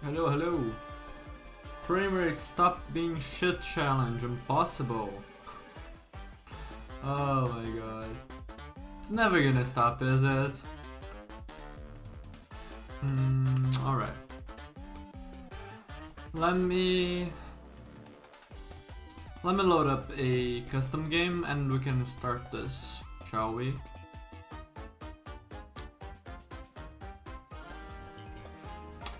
Hello, hello. Frame rate stop being shit challenge impossible. Oh my god. It's never gonna stop, is it? Alright. Let me load up a custom game and we can start this, shall we?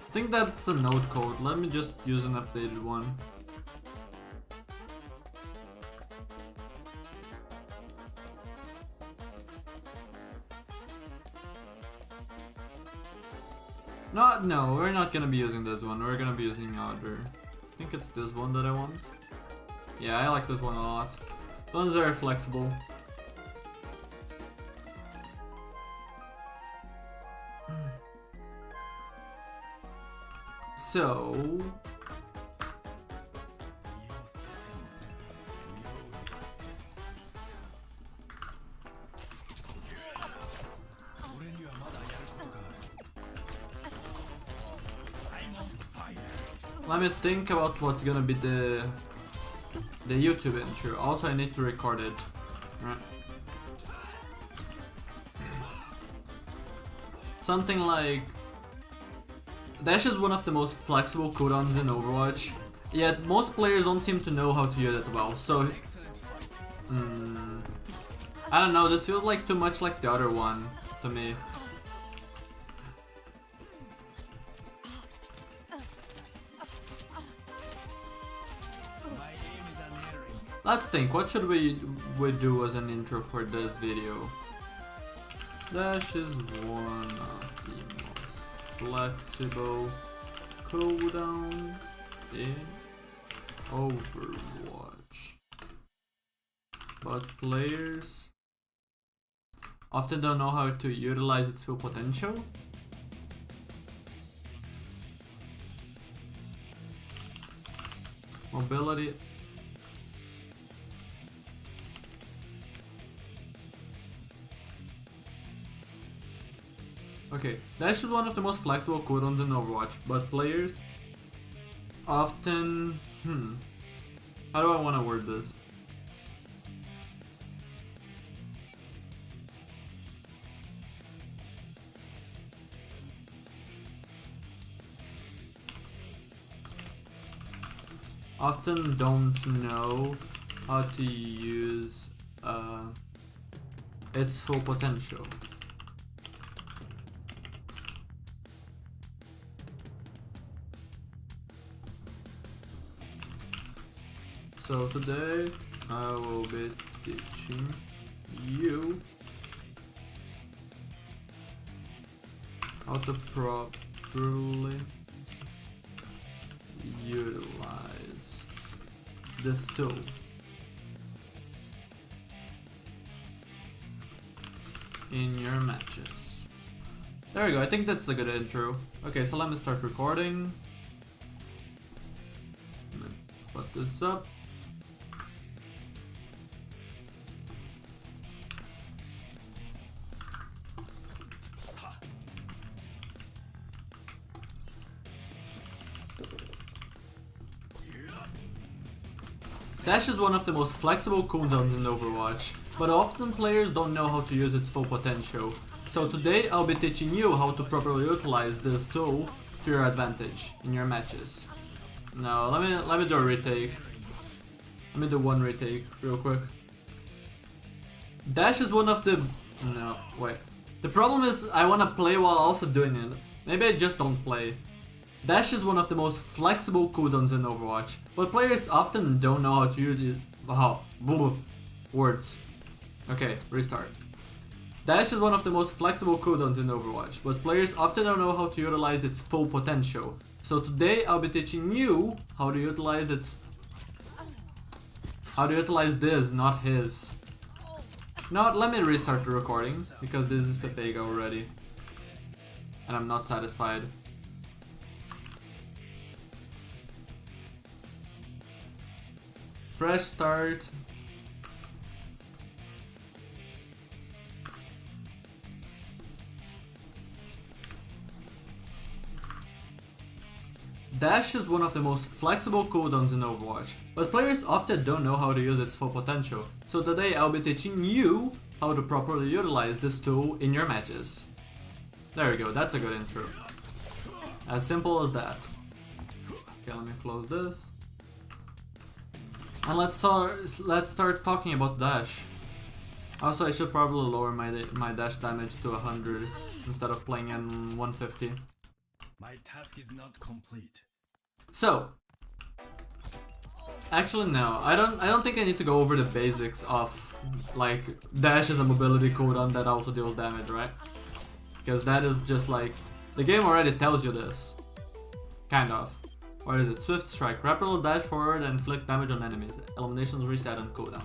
I think that's a node code. Let me just use an updated one. No, we're not gonna be using this one. We're gonna be using other. I think it's this one that I want. Yeah, I like this one a lot. This one's very flexible. So let me think about what's gonna be the YouTube intro. Also, I need to record it. Right. Something like Dash is one of the most flexible cooldowns in Overwatch, yet most players don't seem to know how to use it well, so I don't know, this feels like too much like the other one to me. Let's think, what should we do as an intro for this video? Dash is one of the most flexible cooldowns in Overwatch, but players often don't know how to utilize its full potential. Mobility. Okay, Dash is one of the most flexible cooldowns in Overwatch, but players often... How do I want to word this? Often don't know how to use its full potential. So today I will be teaching you how to properly utilize this tool. In your matches. There we go, I think that's a good intro. Okay, so let me start recording. Let me put this up. Dash is one of the most flexible cooldowns in Overwatch, but often players don't know how to use its full potential. So today I'll be teaching you how to properly utilize this tool to your advantage in your matches. Now let me do a retake. Let me do one retake real quick. Dash is one of the... No, wait. The problem is I want to play while also doing it. Maybe I just don't play. Dash is one of the most flexible cooldowns in Overwatch, but players often don't know how to use it. Words. Okay, restart. Dash is one of the most flexible cooldowns in Overwatch, but players often don't know how to utilize its full potential. So today I'll be teaching you how to utilize this, not his. Now let me restart the recording, because this is Pepega already. And I'm not satisfied. Fresh start. Dash is one of the most flexible cooldowns in Overwatch, but players often don't know how to use its full potential. So today I'll be teaching you how to properly utilize this tool in your matches. There we go, that's a good intro. As simple as that. Okay, let me close this. And let's start talking about dash. Also, I should probably lower my dash damage to 100 instead of playing in 150. My task is not complete. So, actually no, I don't think I need to go over the basics of like dash is a mobility cooldown that also deals damage, right? Because that is just like the game already tells you this, kind of. Or is it Swift Strike? Rapidly dash forward and inflict damage on enemies. Eliminations reset on cooldown.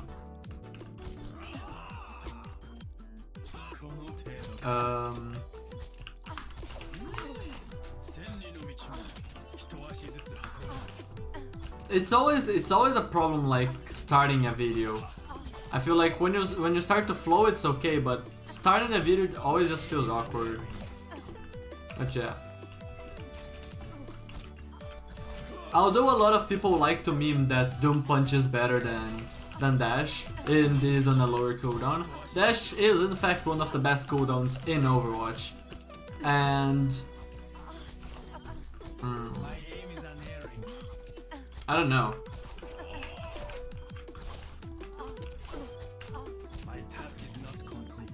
It's always a problem like starting a video. I feel like when you start to flow it's okay, but starting a video always just feels awkward. But yeah. Although a lot of people like to meme that Doom Punch is better than Dash, and is on a lower cooldown, Dash is in fact one of the best cooldowns in Overwatch. And I don't know. My task is not complete.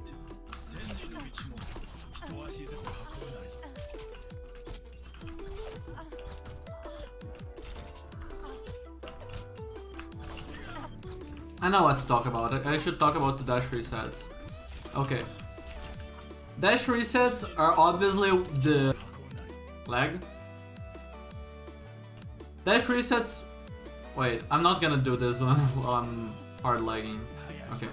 I know what to talk about. I should talk about the dash resets. Okay. Dash resets are obviously the lag. Dash resets. Wait, I'm not gonna do this one while I'm hard lagging. Okay.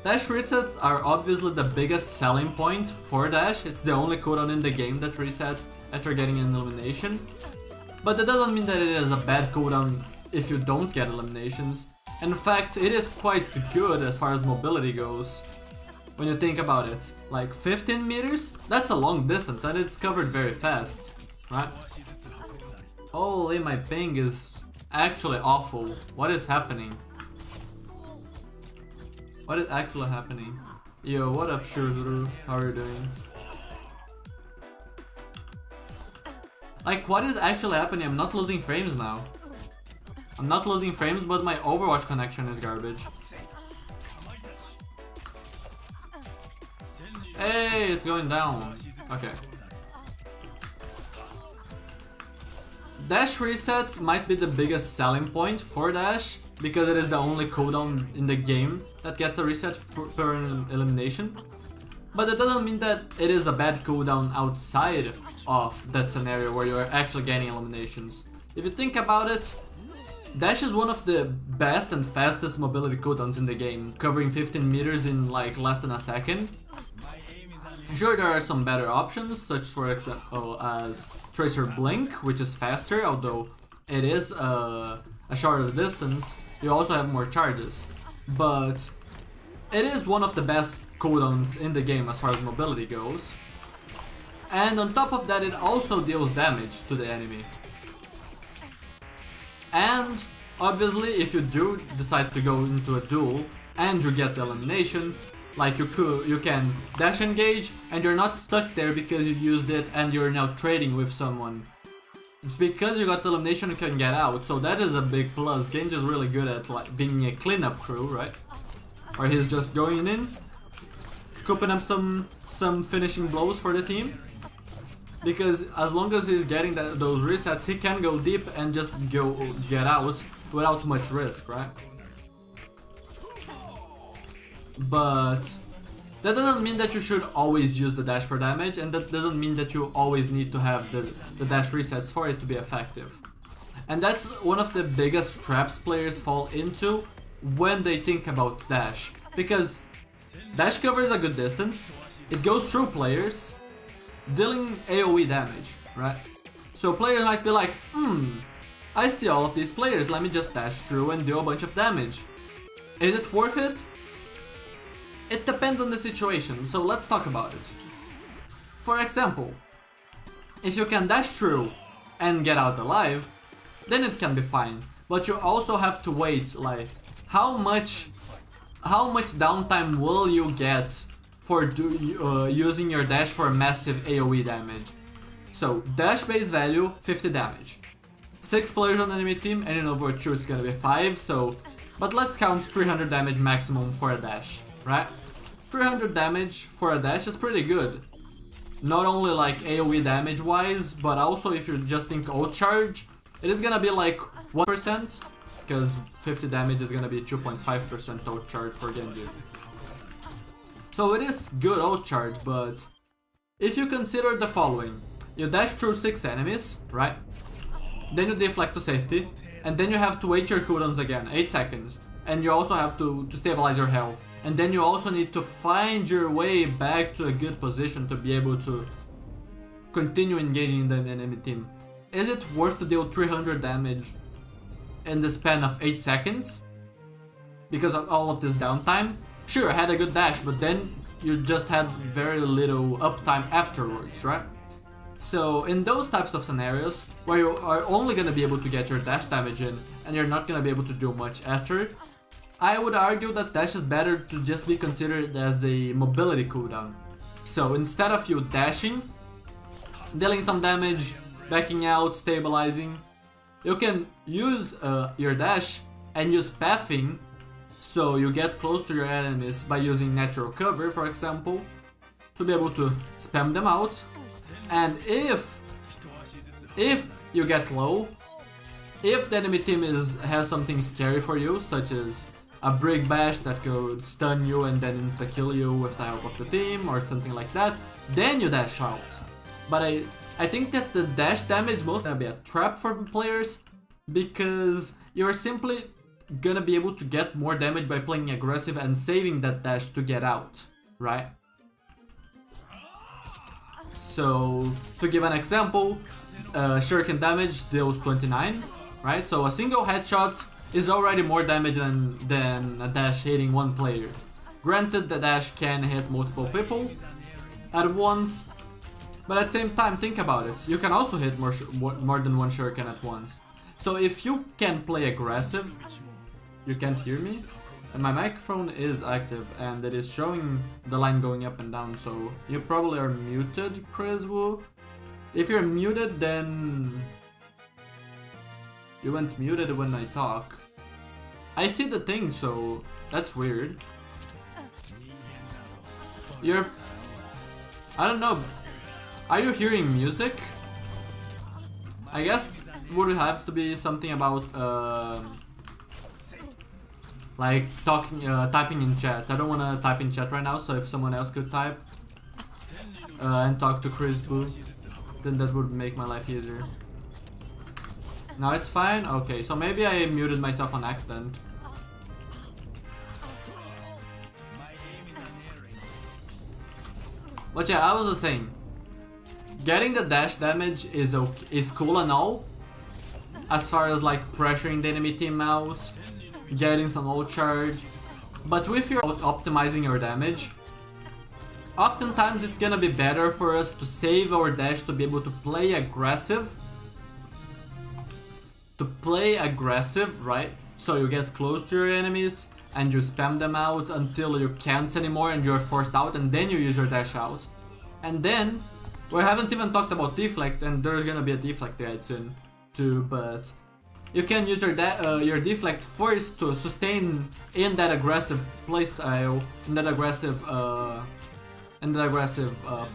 Dash resets are obviously the biggest selling point for dash. It's the only cooldown in the game that resets after getting an elimination. But that doesn't mean that it is a bad cooldown if you don't get eliminations. In fact, it is quite good as far as mobility goes. When you think about it, like 15 meters? That's a long distance and it's covered very fast, right? Holy, my ping is actually awful. What is happening? What is actually happening? Yo, what up, Shururu? How are you doing? Like, what is actually happening? I'm not losing frames now. I'm not losing frames, but my Overwatch connection is garbage. Hey, it's going down. Okay. Dash resets might be the biggest selling point for Dash, because it is the only cooldown in the game that gets a reset per elimination. But it doesn't mean that it is a bad cooldown outside of that scenario where you're actually getting eliminations. If you think about it, Dash is one of the best and fastest mobility cooldowns in the game, covering 15 meters in like less than a second. Sure, there are some better options, such for example as Tracer Blink, which is faster, although it is a shorter distance. You also have more charges, but it is one of the best cooldowns in the game as far as mobility goes. And on top of that, it also deals damage to the enemy. And obviously, if you do decide to go into a duel and you get the elimination, like you can dash engage and you're not stuck there because you used it and you're now trading with someone. It's because you got the elimination you can get out, so that is a big plus. Genji is really good at like being a cleanup crew, right? Or he's just going in, scooping up some finishing blows for the team. Because as long as he's getting those resets, he can go deep and just get out without much risk, right? But that doesn't mean that you should always use the dash for damage, and that doesn't mean that you always need to have the dash resets for it to be effective. And that's one of the biggest traps players fall into when they think about dash. Because dash covers a good distance, it goes through players, dealing AoE damage, right? So players might be like, I see all of these players, let me just dash through and deal a bunch of damage. Is it worth it? It depends on the situation, so let's talk about it. For example, if you can dash through and get out alive, then it can be fine. But you also have to wait, like, how much downtime will you get for using your dash for massive AoE damage? So, dash base value, 50 damage. 6 players on enemy team, and in Overwatch 2 it's gonna be 5, so... But let's count 300 damage maximum for a dash, right? 300 damage for a dash is pretty good. Not only like AoE damage wise, but also if you just think ult charge, it is gonna be like 1%, because 50 damage is gonna be 2.5% ult charge for genji. So it is good ult charge, but if you consider the following. You dash through 6 enemies, right? Then you deflect to safety, and then you have to wait your cooldowns again, 8 seconds. And you also have to stabilize your health. And then you also need to find your way back to a good position to be able to continue engaging the enemy team. Is it worth to deal 300 damage in the span of 8 seconds? Because of all of this downtime? Sure, I had a good dash, but then you just had very little uptime afterwards, right? So in those types of scenarios, where you are only gonna be able to get your dash damage in, and you're not gonna be able to do much after, I would argue that dash is better to just be considered as a mobility cooldown. So instead of you dashing, dealing some damage, backing out, stabilizing, you can use your dash and use pathing, so you get close to your enemies by using natural cover, for example, to be able to spam them out. And if you get low, if the enemy team has something scary for you, such as a break bash that could stun you and then insta-kill you with the help of the team or something like that, then you dash out. But I think that the dash damage most gonna be a trap for players, because you're simply gonna be able to get more damage by playing aggressive and saving that dash to get out, right? So, to give an example, shuriken damage deals 29, right? So a single headshot is already more damage than a dash hitting one player. Granted, the dash can hit multiple people at once, but at the same time, think about it. You can also hit more than one shuriken at once. So if you can play aggressive, you can't hear me? And my microphone is active and it is showing the line going up and down, so you probably are muted, Chris Wu. If you're muted, then you went muted when I talk. I see the thing, so that's weird. I don't know. Are you hearing music? I guess would have to be something about like talking, typing in chat. I don't want to type in chat right now, so if someone else could type and talk to Chris Boo, then that would make my life easier. Now it's fine? Okay, so maybe I muted myself on accident. But yeah, I was just saying, getting the dash damage is cool and all, as far as like pressuring the enemy team out, getting some ult charge, but with your optimizing your damage, oftentimes it's gonna be better for us to save our dash to be able to play aggressive. Right? So you get close to your enemies and you spam them out until you can't anymore and you're forced out, and then you use your dash out. And then, we haven't even talked about deflect, and there's gonna be a deflect guide soon too, but you can use your deflect first to sustain in that aggressive playstyle, in that aggressive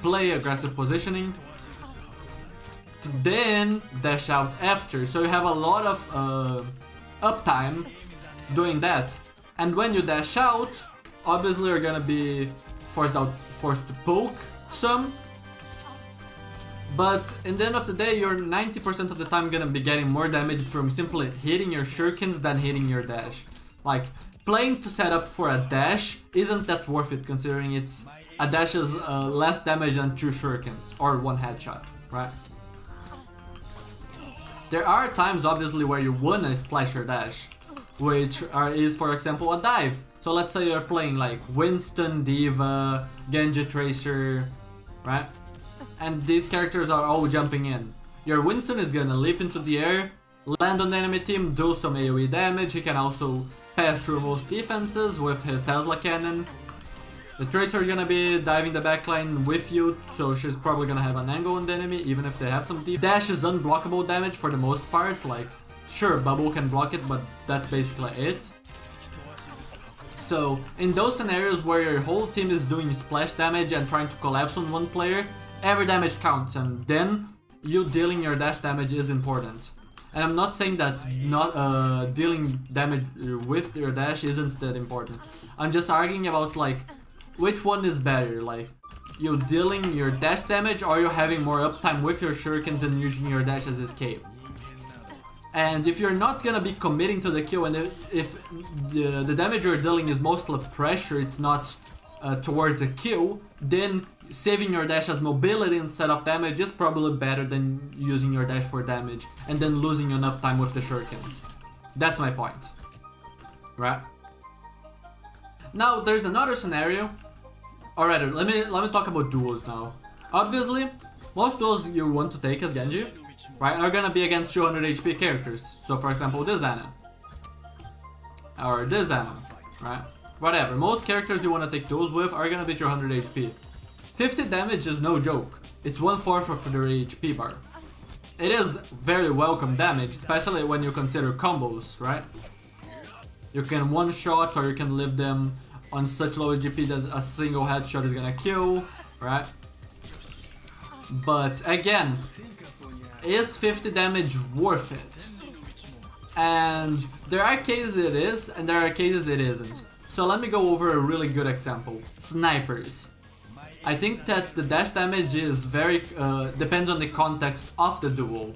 play, aggressive positioning, to then dash out after. So you have a lot of uptime doing that. And when you dash out, obviously you're gonna be forced to poke some. But in the end of the day, you're 90% of the time gonna be getting more damage from simply hitting your shurikens than hitting your dash. Like, playing to set up for a dash isn't that worth it, considering a dash is less damage than 2 shurikens or 1 headshot, right? There are times obviously where you wanna splash your dash, which is for example a dive. So let's say you're playing like Winston, Diva, Genji Tracer, right? And these characters are all jumping in. Your Winston is gonna leap into the air, land on the enemy team, do some AoE damage. He can also pass through most defenses with his Tesla cannon. The Tracer is gonna be diving the backline with you, so she's probably gonna have an angle on the enemy, even if they have some deep. Dash is unblockable damage for the most part, like, sure, Bubble can block it, but that's basically it. So, in those scenarios where your whole team is doing splash damage and trying to collapse on one player, every damage counts, and then you dealing your dash damage is important. And I'm not saying that not dealing damage with your dash isn't that important. I'm just arguing about, like, which one is better, like, you dealing your dash damage or you having more uptime with your shurikens and using your dash as escape. And if you're not gonna be committing to the kill, and if the damage you're dealing is mostly pressure, it's not towards a kill, then saving your dash as mobility instead of damage is probably better than using your dash for damage and then losing enough time with the shurikens. That's my point, right? Now there's another scenario. Alright, let me talk about duos now. Obviously, most duos you want to take as Genji, right, are gonna be against 200 HP characters. So for example, this Ana. Or this Ana, right? Whatever, most characters you wanna take duos with are gonna be 200 HP. 50 damage is no joke. It's 1/4 of their HP bar. It is very welcome damage, especially when you consider combos, right? You can one-shot or you can leave them on such low HP that a single headshot is gonna kill, right? But again, is 50 damage worth it? And there are cases it is, and there are cases it isn't. So let me go over a really good example. Snipers. I think that the dash damage is very depends on the context of the duel.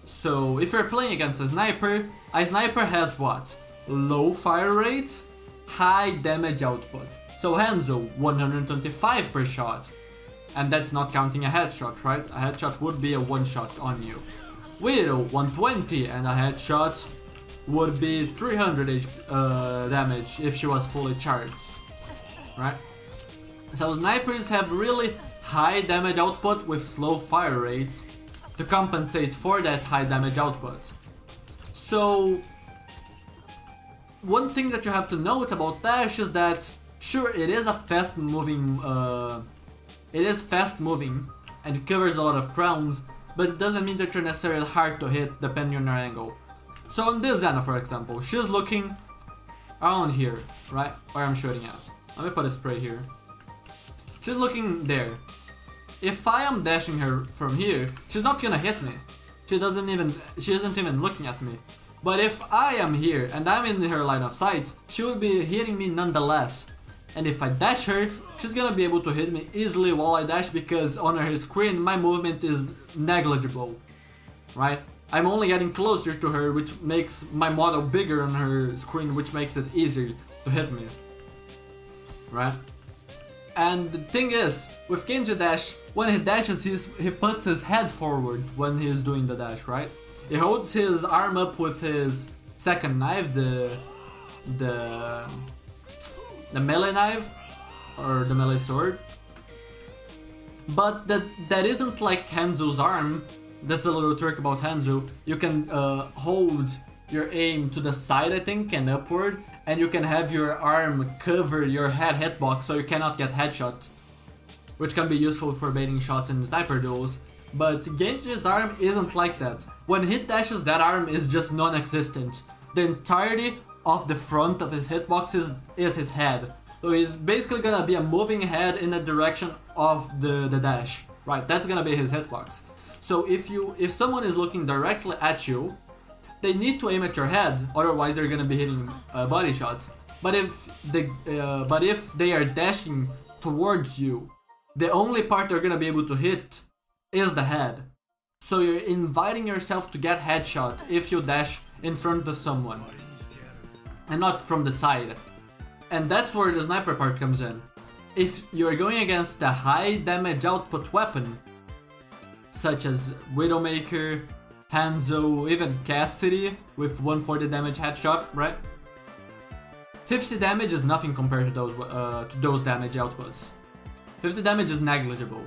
So if you're playing against a sniper has what? Low fire rate, high damage output. So Hanzo, 125 per shot. And that's not counting a headshot, right? A headshot would be a one-shot on you. Widow, 120, and a headshot would be 300 damage if she was fully charged, right? So snipers have really high damage output with slow fire rates to compensate for that high damage output. So one thing that you have to note about dash is that sure, it is a fast moving and it covers a lot of crowns, but it doesn't mean that you're necessarily hard to hit depending on your angle. So on this Ana, for example, she's looking around here, right, where I'm shooting at. Let me put a spray here. She's looking there. If I am dashing her from here, she's not gonna hit me. She isn't even looking at me. But if I am here and I'm in her line of sight, she will be hitting me nonetheless. And if I dash her, she's gonna be able to hit me easily while I dash because on her screen my movement is negligible, right? I'm only getting closer to her, which makes my model bigger on her screen, which makes it easier to hit me, right? And the thing is, with Genji dash, when he dashes, he puts his head forward when he's doing the dash, right? He holds his arm up with his second knife, the melee knife, or the melee sword. But that isn't like Hanzo's arm. That's a little trick about Hanzo. You can hold your aim to the side, I think, and upward, and you can have your arm cover your head hitbox so you cannot get headshot, which can be useful for baiting shots in sniper duels. But Genji's arm isn't like that. When he dashes, that arm is just non-existent. The entirety of the front of his hitbox is his head. So he's basically gonna be a moving head in the direction of the dash. Right, that's gonna be his hitbox. So if someone is looking directly at you, they need to aim at your head, otherwise they're gonna be hitting body shots. But if they are dashing towards you, the only part they're gonna be able to hit is the head. So you're inviting yourself to get headshot if you dash in front of someone, and not from the side. And that's where the sniper part comes in. If you're going against a high damage output weapon, such as Widowmaker, Hanzo, even Cassidy with 140 damage headshot, right? 50 damage is nothing compared to those damage outputs. 50 damage is negligible.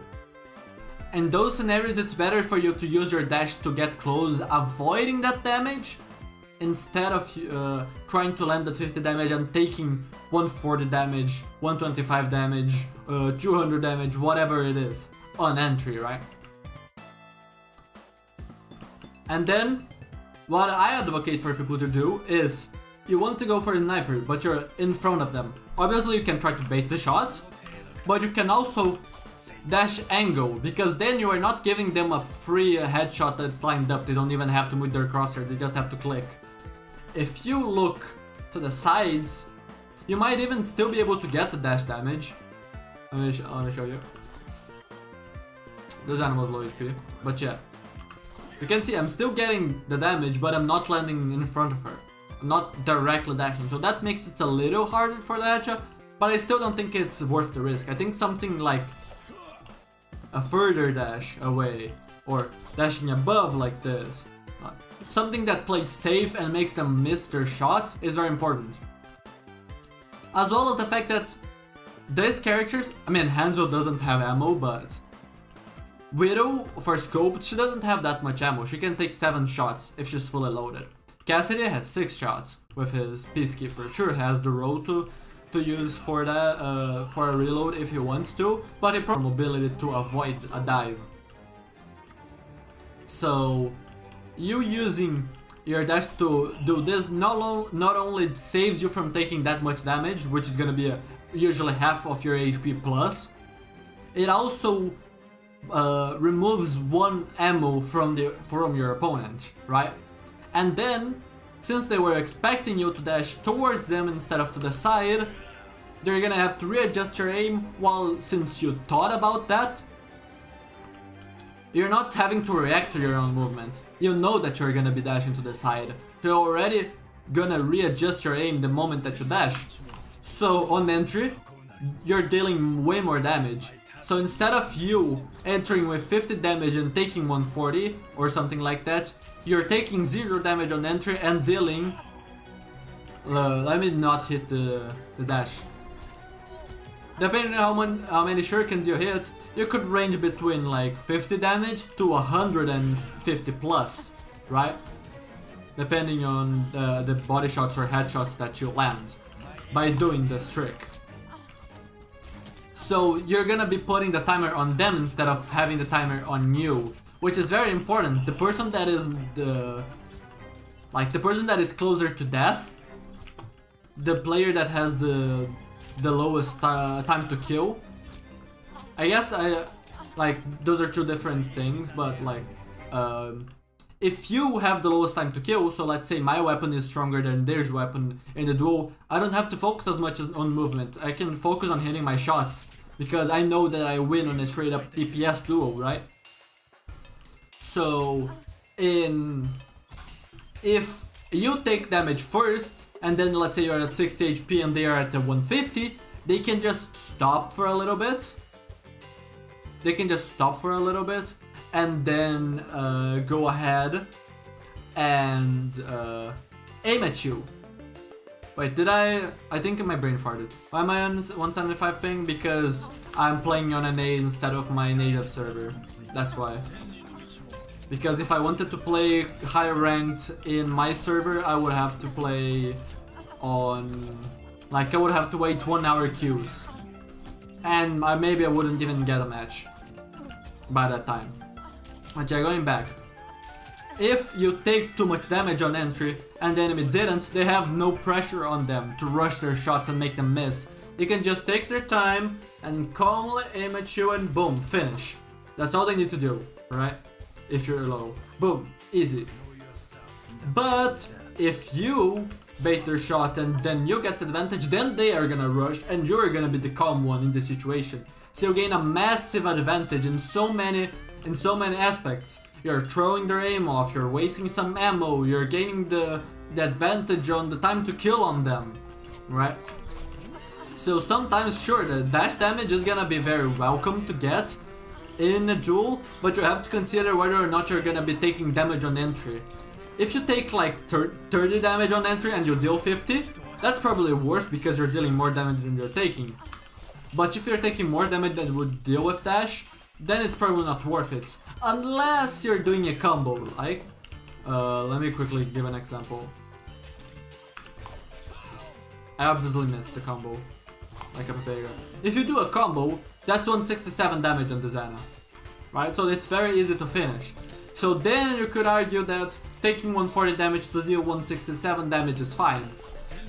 In those scenarios, it's better for you to use your dash to get close, avoiding that damage, instead of trying to land the 50 damage and taking 140 damage, 125 damage, 200 damage, whatever it is, on entry, right? And then, what I advocate for people to do is, you want to go for a sniper, but you're in front of them. Obviously, you can try to bait the shots, but you can also dash angle, because then you are not giving them a free headshot that's lined up. They don't even have to move their crosshair, they just have to click. If you look to the sides, you might even still be able to get the dash damage. I want to show you. This animal's low HP, but yeah. You can see I'm still getting the damage, but I'm not landing in front of her. I'm not directly dashing, so that makes it a little harder for the headshot, but I still don't think it's worth the risk. I think something like a further dash away, or dashing above like this, something that plays safe and makes them miss their shots is very important. As well as the fact that these characters, I mean, Hansel doesn't have ammo, but Widow, for scope, she doesn't have that much ammo. She can take 7 shots if she's fully loaded. Cassidy has 6 shots with his Peacekeeper. Sure, has the roll to use for that, for a reload if he wants to, but he probably has mobility to avoid a dive. So, you using your dash to do this not only saves you from taking that much damage, which is gonna be usually half of your HP plus, it also removes 1 ammo from your opponent, right? And then, since they were expecting you to dash towards them instead of to the side, they're gonna have to readjust your aim, while since you thought about that, you're not having to react to your own movement. You know that you're gonna be dashing to the side. You're already gonna readjust your aim the moment that you dash. So on entry, you're dealing way more damage. So instead of you entering with 50 damage and taking 140 or something like that, you're taking 0 damage on entry and dealing... let me not hit the dash. Depending on how many shurikens you hit, you could range between like 50 damage to 150 plus, right? Depending on the body shots or headshots that you land by doing this trick. So you're gonna be putting the timer on them instead of having the timer on you, which is very important. The person that is person that is closer to death, the player that has the lowest time to kill. I guess those are 2 different things, but if you have the lowest time to kill, so let's say my weapon is stronger than their weapon in the duel, I don't have to focus as much on movement. I can focus on hitting my shots, because I know that I win on a straight up DPS duel, right? So, if you take damage first, and then let's say you're at 60 HP and they are at 150, they can just stop for a little bit. And then go ahead and aim at you. Wait, I think my brain farted. Why am I on 175 ping? Because I'm playing on an A instead of my native server. That's why. Because if I wanted to play high ranked in my server, I would have to play on... I would have to wait 1 hour queues. And maybe I wouldn't even get a match by that time. But yeah, going back. If you take too much damage on entry and the enemy didn't, they have no pressure on them to rush their shots and make them miss. They can just take their time and calmly aim at you and boom, finish. That's all they need to do, right? If you're low. Boom, easy. But if you bait their shot and then you get the advantage, then they are gonna rush and you're gonna be the calm one in the situation. So you gain a massive advantage in so many aspects. You're throwing their aim off, you're wasting some ammo, you're gaining the advantage on the time to kill on them, right? So sometimes, sure, the dash damage is gonna be very welcome to get in a duel, but you have to consider whether or not you're gonna be taking damage on entry. If you take like 30 damage on entry and you deal 50, that's probably worse because you're dealing more damage than you're taking. But if you're taking more damage than you would deal with dash, then it's probably not worth it. Unless you're doing a combo, like... let me quickly give an example. I obviously missed the combo, like a potato. If you do a combo, that's 167 damage on the Xana, right? So it's very easy to finish. So then you could argue that taking 140 damage to deal 167 damage is fine.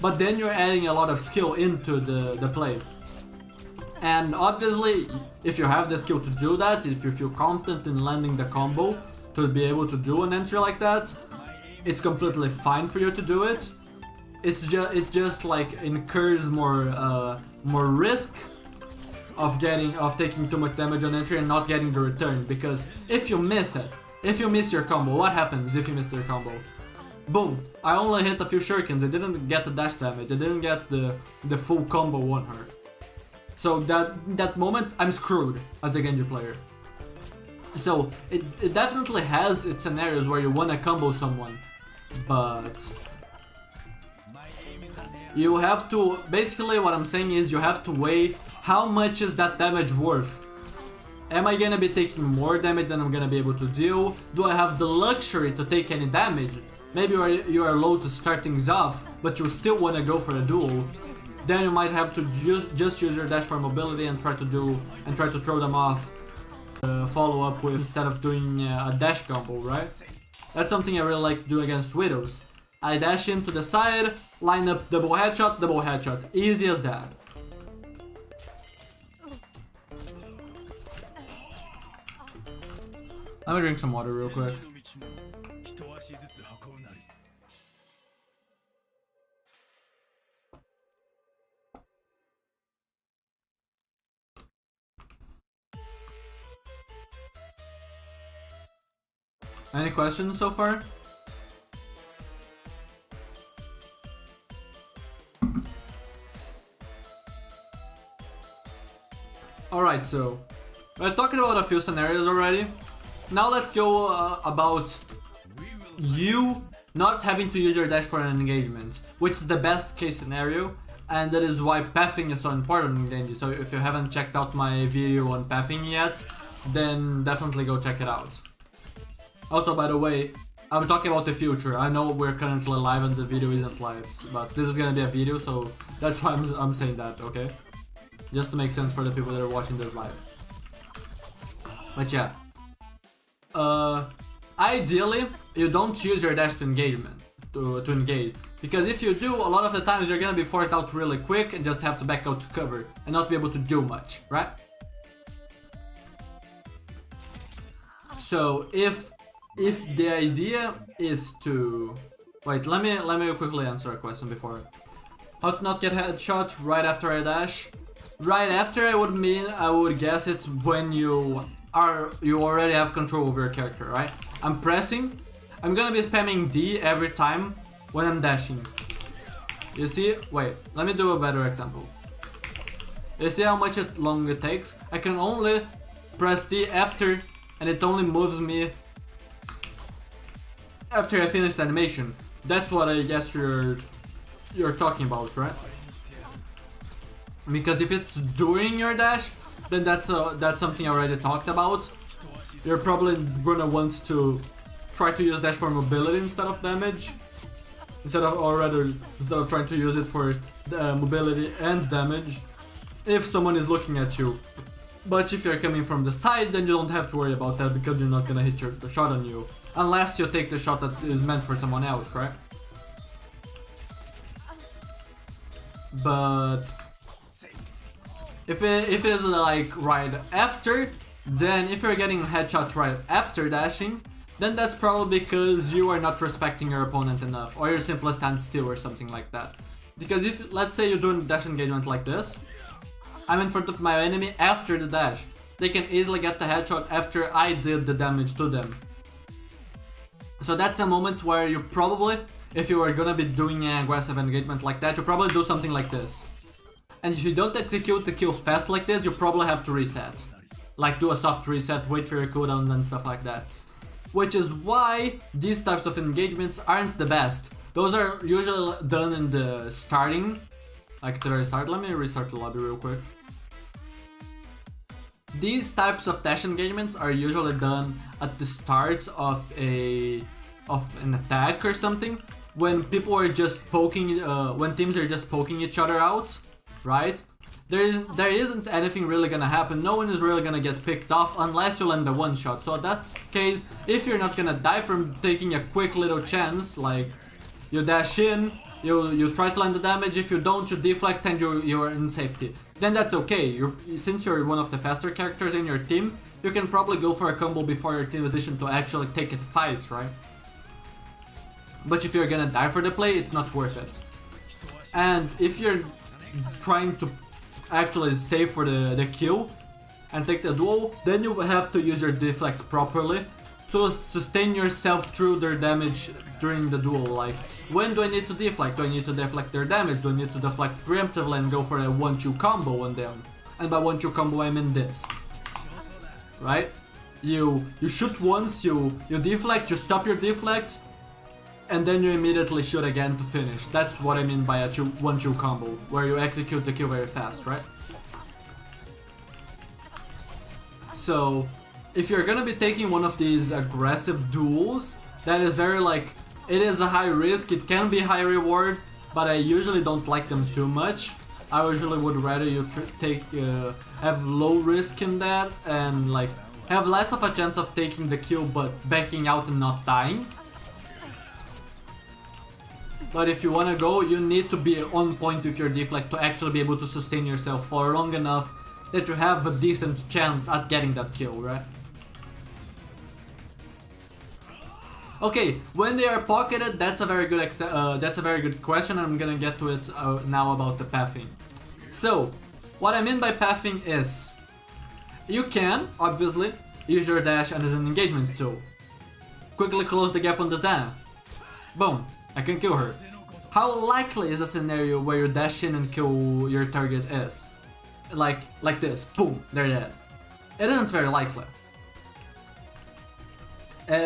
But then you're adding a lot of skill into the play. And obviously, if you have the skill to do that, if you feel confident in landing the combo to be able to do an entry like that, it's completely fine for you to do it. It just like incurs more risk of taking too much damage on entry and not getting the return. Because if you miss it, if you miss your combo, what happens if you miss your combo? Boom! I only hit a few shurikens. I didn't get the dash damage. I didn't get the full combo on her. So that moment, I'm screwed as the Genji player. So it definitely has its scenarios where you wanna combo someone, but you have to, basically what I'm saying is you have to weigh how much is that damage worth. Am I gonna be taking more damage than I'm gonna be able to deal? Do I have the luxury to take any damage? Maybe you are low to start things off, but you still wanna go for a duel. Then you might have to just use your dash for mobility and try to throw them off. Follow up with, instead of doing a dash combo, right? That's something I really like to do against Widows. I dash into the side, line up double headshot. Easy as that. Let me drink some water real quick. Any questions so far? Alright, so we're talking about a few scenarios already. Now let's go about you not having to use your dash for an engagement, which is the best case scenario, and that is why pathing is so important in Genji. So if you haven't checked out my video on pathing yet, then definitely go check it out. Also, by the way, I'm talking about the future. I know we're currently live and the video isn't live, but this is gonna be a video, so that's why I'm saying that, okay? Just to make sense for the people that are watching this live. But yeah. Ideally, you don't use your dash to engage. Because if you do, a lot of the times you're gonna be forced out really quick and just have to back out to cover and not be able to do much, right? So if the idea is to... Wait, let me quickly answer a question before. How to not get headshot right after I dash? Right after I would guess it's when you already have control over your character, right? I'm pressing. I'm gonna be spamming D every time when I'm dashing. You see? Wait, let me do a better example. You see how much long it takes? I can only press D after, and it only moves me after I finish the animation. That's what I guess you're talking about, right? Because if it's during your dash, then that's something I already talked about. You're probably gonna want to try to use dash for mobility instead of damage, instead of trying to use it for mobility and damage if someone is looking at you. But if you're coming from the side, then you don't have to worry about that because you're not gonna hit the shot on you. Unless you take the shot that is meant for someone else, right? But if it is like right after, then if you're getting a headshot right after dashing, then that's probably because you are not respecting your opponent enough, or you simply stand still or something like that. Because if, let's say you're doing dash engagement like this, I'm in front of my enemy after the dash, they can easily get the headshot after I did the damage to them. So that's a moment where you probably, if you are gonna be doing an aggressive engagement like that, you probably do something like this. And if you don't execute the kill fast like this, you probably have to reset. Like do a soft reset, wait for your cooldowns and stuff like that. Which is why these types of engagements aren't the best. Those are usually done in the starting, like the very start. Let me restart the lobby real quick. these types of dash engagements are usually done at the start of an attack or something, when people are just poking, when teams are just poking each other out, right? There isn't anything really gonna happen. No one is really gonna get picked off unless you land the one shot. So in that case, if you're not gonna die from taking a quick little chance, like you dash in, you try to land the damage. If you don't, you deflect and you're in safety. Then that's okay. Since you're one of the faster characters in your team, you can probably go for a combo before your team is positioned to actually take a fight, right? But if you're gonna die for the play, it's not worth it. And if you're trying to actually stay for the kill and take the duel, then you have to use your deflect properly to sustain yourself through their damage during the duel. Like, when do I need to deflect? Do I need to deflect their damage? Do I need to deflect preemptively and go for a 1-2 combo on them? And by 1-2 combo I mean this, right? You shoot once, you deflect, you stop your deflect, and then you immediately shoot again to finish. That's what I mean by a 1-2 combo, where you execute the kill very fast, right? So, if you're gonna be taking one of these aggressive duels, that is very like, it is a high risk, it can be high reward, but I usually don't like them too much. I usually would rather you have low risk in that and like have less of a chance of taking the kill but backing out and not dying. But if you wanna go, you need to be on point with your deflect to actually be able to sustain yourself for long enough that you have a decent chance at getting that kill, right? Okay, when they are pocketed, that's a very good question. I'm gonna get to it now about the pathing. So, what I mean by pathing is, you can obviously use your dash as an engagement tool. Quickly close the gap on the Xana. Boom. I can kill her. How likely is a scenario where you dash in and kill your target is? Like this, boom, they're dead. It isn't very likely.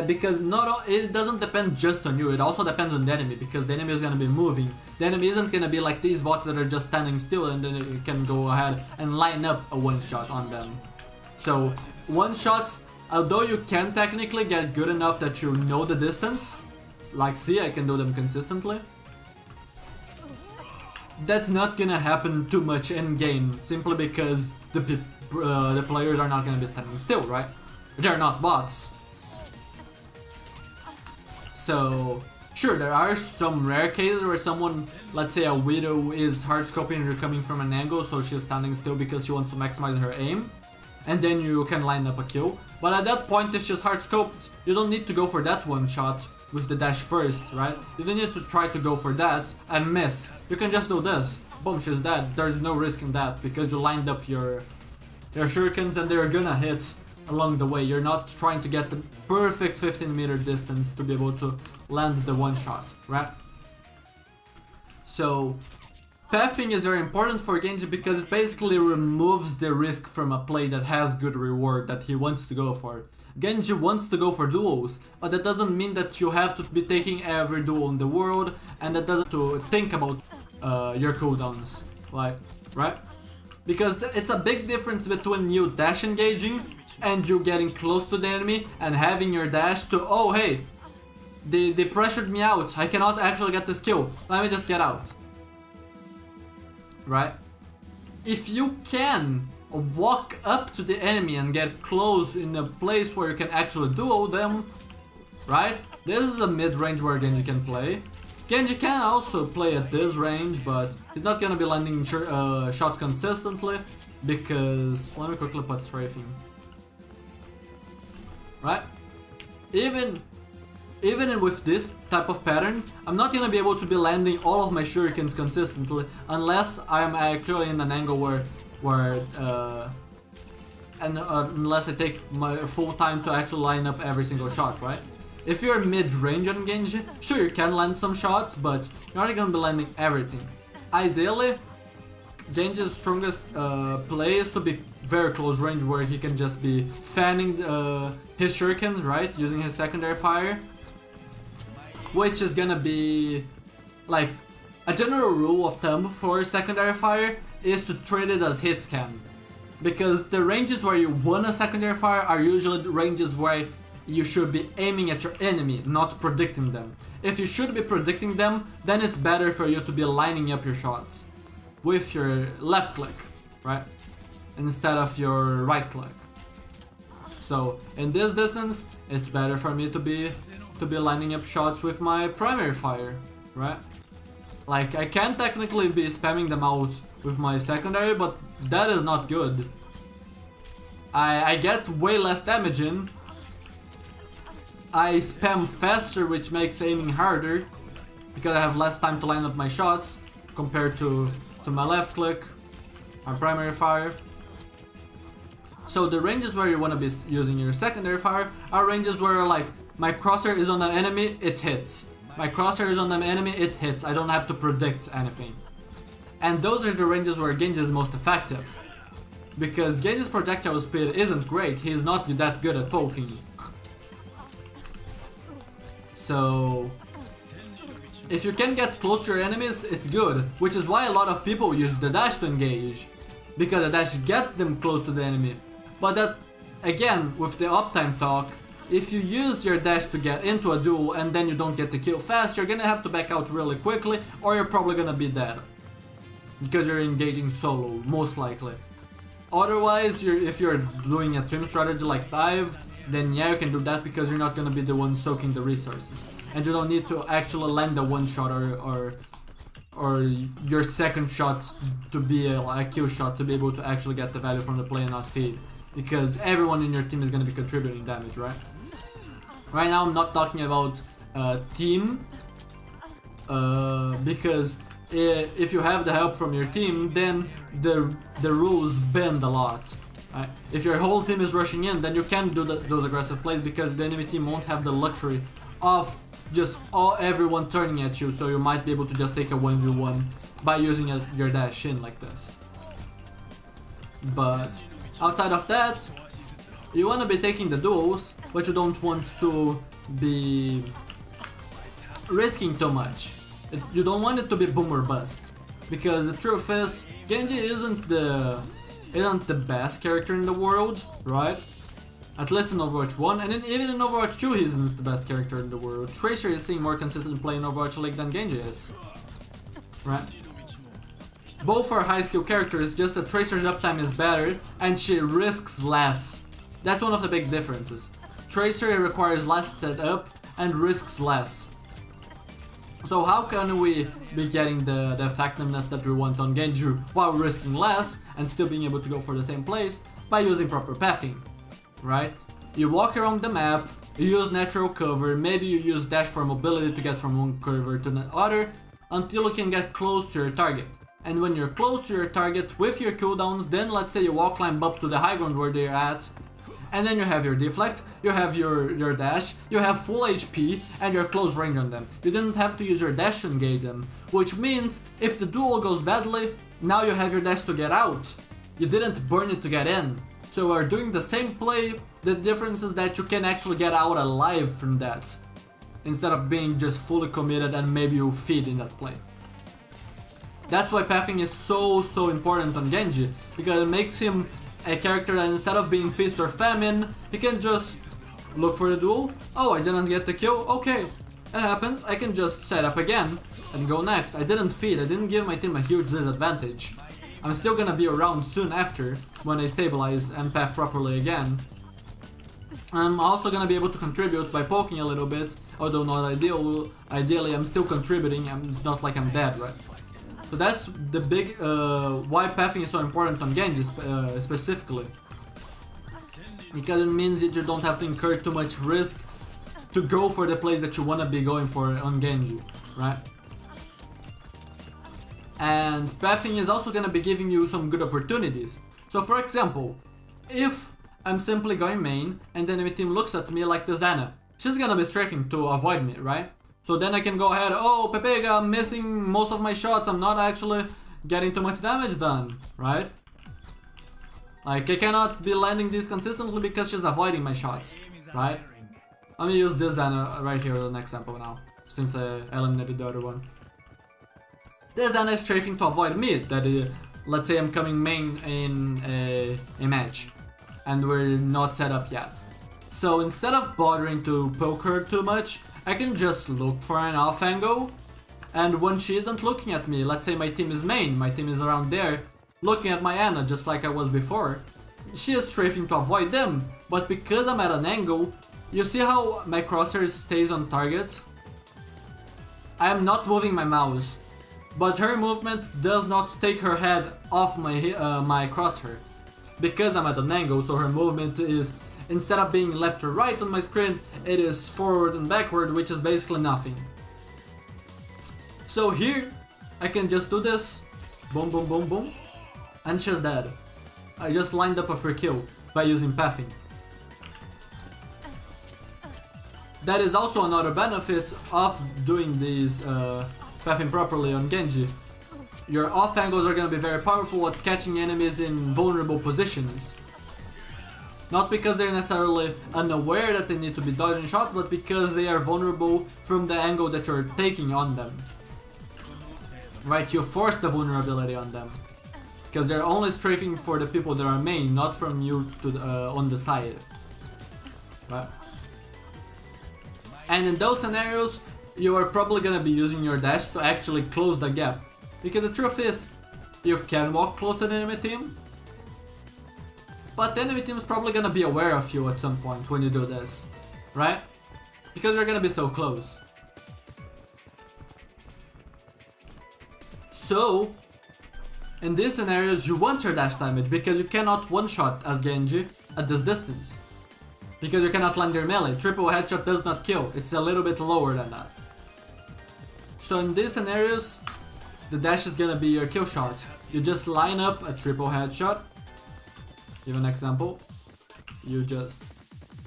Because it doesn't depend just on you, it also depends on the enemy, because the enemy is gonna be moving. The enemy isn't gonna be like these bots that are just standing still and then you can go ahead and line up a one-shot on them. So, one-shots, although you can technically get good enough that you know the distance, like, see, I can do them consistently. That's not gonna happen too much in game, simply because the players are not gonna be standing still, right? They're not bots. So, sure, there are some rare cases where someone, let's say a Widow is hard scoping and you're coming from an angle, so she's standing still because she wants to maximize her aim, and then you can line up a kill. But at that point, if she's hard scoped, you don't need to go for that one shot with the dash first, right? You don't need to try to go for that and miss. You can just do this. Boom, she's dead. There's no risk in that because you lined up your shurikens and they're gonna hit along the way. You're not trying to get the perfect 15-meter distance to be able to land the one shot, right? So, pathing is very important for Genji because it basically removes the risk from a play that has good reward that he wants to go for. Genji wants to go for duels, but that doesn't mean that you have to be taking every duel in the world, and that doesn't to think about your cooldowns, like, right? Because it's a big difference between you dash engaging and you getting close to the enemy and having your dash to, oh hey, they pressured me out, I cannot actually get this kill, let me just get out. Right? If you can walk up to the enemy and get close in a place where you can actually duel them, right? This is a mid-range where Genji can play. Genji can also play at this range, but he's not gonna be landing shots consistently because, let me quickly put strafing. Right? Even with this type of pattern, I'm not gonna be able to be landing all of my shurikens consistently unless I'm actually in an angle unless I take my full time to actually line up every single shot, right? If you're mid-range on Genji, sure you can land some shots, but you're not gonna be landing everything. Ideally, Genji's strongest play is to be very close range where he can just be fanning his shurikens, right? Using his secondary fire. Which is gonna be like a general rule of thumb for secondary fire is to treat it as hit scan. Because the ranges where you want a secondary fire are usually the ranges where you should be aiming at your enemy, not predicting them. If you should be predicting them, then it's better for you to be lining up your shots with your left click, right? Instead of your right click. So in this distance, it's better for me to be lining up shots with my primary fire, right? Like, I can technically be spamming them out with my secondary, but that is not good. I get way less damage in. I spam faster, which makes aiming harder, because I have less time to line up my shots compared to my left click, my primary fire. So the ranges where you want to be using your secondary fire are ranges where, like, my crosshair is on the enemy, it hits. My crosshair is on the enemy, it hits. I don't have to predict anything. And those are the ranges where Genji is most effective. Because Genji's projectile speed isn't great, he's not that good at poking. So if you can get close to your enemies, it's good. Which is why a lot of people use the dash to engage. Because the dash gets them close to the enemy. But that, again, with the uptime talk, if you use your dash to get into a duel and then you don't get the kill fast, you're gonna have to back out really quickly, or you're probably gonna be dead. Because you're engaging solo, most likely. Otherwise, if you're doing a team strategy like dive, then yeah, you can do that because you're not gonna be the one soaking the resources. And you don't need to actually land a one shot or your second shot to be a kill shot to be able to actually get the value from the play and not feed. Because everyone in your team is gonna be contributing damage, right? Right now I'm not talking about team, because if you have the help from your team, then the rules bend a lot. Right? If your whole team is rushing in, then you can't do those aggressive plays because the enemy team won't have the luxury of just everyone turning at you, so you might be able to just take a 1v1 by using your dash in like this. But outside of that, you want to be taking the duels, but you don't want to be risking too much. You don't want it to be boom or bust. Because the truth is, Genji isn't the best character in the world, right? At least in Overwatch 1, and even in Overwatch 2 he isn't the best character in the world. Tracer is seeing more consistent play in Overwatch League than Genji is, right? Both are high skill characters, just that Tracer's uptime is better and she risks less. That's one of the big differences. Tracer requires less setup and risks less. So how can we be getting the effectiveness that we want on Genji while risking less and still being able to go for the same place? By using proper pathing, right? You walk around the map, you use natural cover, maybe you use dash for mobility to get from one cover to the other until you can get close to your target. And when you're close to your target with your cooldowns, then let's say you wall climb up to the high ground where they're at, and then you have your deflect, you have your dash, you have full HP, and you're close range on them. You didn't have to use your dash to engage them, which means if the duel goes badly, now you have your dash to get out. You didn't burn it to get in. So we're doing the same play, the difference is that you can actually get out alive from that, instead of being just fully committed and maybe you feed in that play. That's why pathing is so important on Genji, because it makes him a character that instead of being feast or famine, he can just look for the duel. Oh, I didn't get the kill, okay, that happens, I can just set up again and go next. I didn't feed, I didn't give my team a huge disadvantage. I'm still gonna be around soon after, when I stabilize and path properly again. I'm also gonna be able to contribute by poking a little bit, although not ideal. Ideally I'm still contributing, it's not like I'm dead, right? So that's the big why pathing is so important on Genji specifically. Because it means that you don't have to incur too much risk to go for the plays that you want to be going for on Genji, right? And pathing is also going to be giving you some good opportunities. So for example, if I'm simply going main and the enemy team looks at me like the Xana, she's going to be strafing to avoid me, right? So then I can go ahead, oh, Pepega, I'm missing most of my shots, I'm not actually getting too much damage done, right? Like, I cannot be landing these consistently because she's avoiding my shots, right? Let me use this Xana right here as an example now, since I eliminated the other one. This Xana is strafing to avoid me, that let's say I'm coming main in a match and we're not set up yet. So instead of bothering to poke her too much, I can just look for an off angle, and when she isn't looking at me, let's say my team is main, my team is around there, looking at my Ana just like I was before, she is strafing to avoid them, but because I'm at an angle, you see how my crosshair stays on target? I am not moving my mouse, but her movement does not take her head off my crosshair. Because I'm at an angle, so her movement is, instead of being left or right on my screen, it is forward and backward, which is basically nothing. So here, I can just do this, boom boom boom boom, and she's dead. I just lined up a free kill by using pathing. That is also another benefit of doing these pathing properly on Genji. Your off angles are gonna be very powerful at catching enemies in vulnerable positions. Not because they're necessarily unaware that they need to be dodging shots, but because they are vulnerable from the angle that you're taking on them. Right, you force the vulnerability on them. Because they're only strafing for the people that are main, not from you to on the side. Right? And in those scenarios, you are probably gonna be using your dash to actually close the gap. Because the truth is, you can walk close to the enemy team, but the enemy team is probably gonna be aware of you at some point when you do this, right? Because you're gonna be so close. So, in these scenarios, you want your dash damage because you cannot one-shot as Genji at this distance. Because you cannot land your melee. Triple headshot does not kill, it's a little bit lower than that. So in these scenarios, the dash is gonna be your kill shot. You just line up a triple headshot. Give an example. You just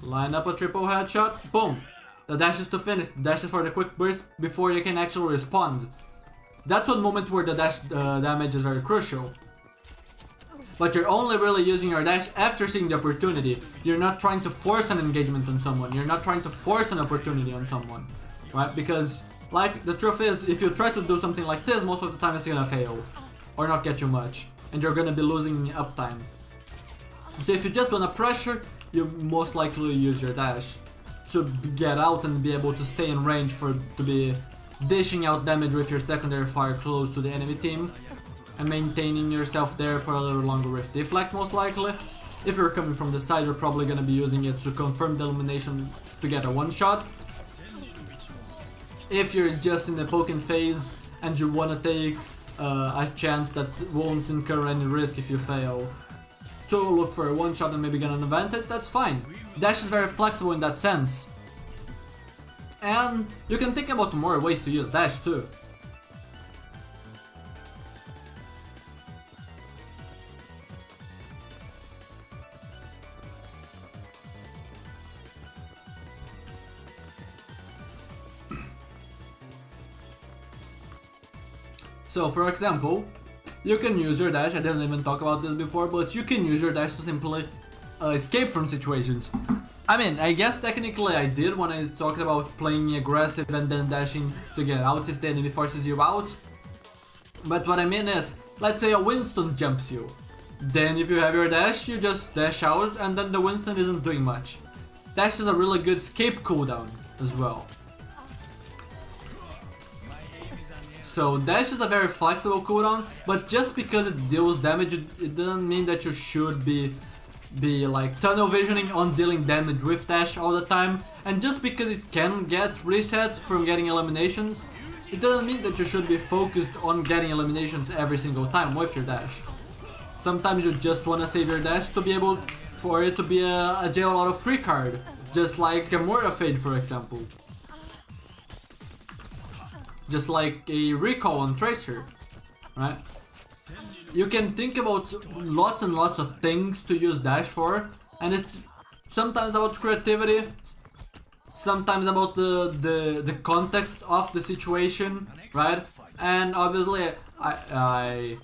line up a triple headshot. Boom! The dash is to finish. The dash is for the quick burst before you can actually respond. That's one moment where the dash damage is very crucial. But you're only really using your dash after seeing the opportunity. You're not trying to force an engagement on someone. You're not trying to force an opportunity on someone. Right? Because, like, the truth is, if you try to do something like this, most of the time it's gonna fail. Or not get you much. And you're gonna be losing uptime. So if you just wanna pressure, you most likely use your dash to get out and be able to stay in range to be dishing out damage with your secondary fire close to the enemy team and maintaining yourself there for a little longer with deflect most likely. If you're coming from the side, you're probably gonna be using it to confirm the elimination to get a one shot. If you're just in the poking phase and you wanna take a chance that won't incur any risk if you fail, to look for a one shot and maybe get an advantage, that's fine. Dash is very flexible in that sense. And you can think about more ways to use dash too. So for example, you can use your dash, I didn't even talk about this before, but you can use your dash to simply escape from situations. I mean, I guess technically I did when I talked about playing aggressive and then dashing to get out if the enemy forces you out. But what I mean is, let's say a Winston jumps you. Then if you have your dash, you just dash out and then the Winston isn't doing much. Dash is a really good escape cooldown as well. So dash is a very flexible cooldown, but just because it deals damage, it doesn't mean that you should be like tunnel visioning on dealing damage with dash all the time. And just because it can get resets from getting eliminations, it doesn't mean that you should be focused on getting eliminations every single time with your dash. Sometimes you just want to save your dash to be able for it to be a jail out of free card, just like a Moira Fade for example. Just like a recall on Tracer, right? You can think about lots and lots of things to use dash for, and it's sometimes about creativity, sometimes about the context of the situation, right? And obviously I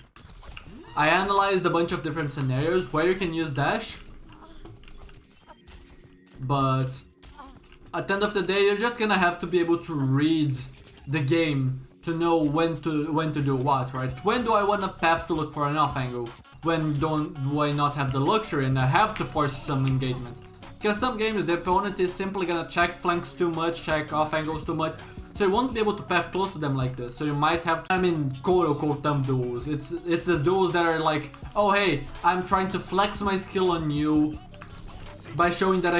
analyzed a bunch of different scenarios where you can use dash, but at the end of the day you're just gonna have to be able to read the game to know when to do what, right? When do I want a path to look for an off angle? When do I not have the luxury and I have to force some engagements? Because some games the opponent is simply gonna check flanks too much, check off angles too much, so you won't be able to path close to them like this. So you might have to, I mean, quote-unquote dumb duels. It's the duels that are like, oh hey, I'm trying to flex my skill on you by showing that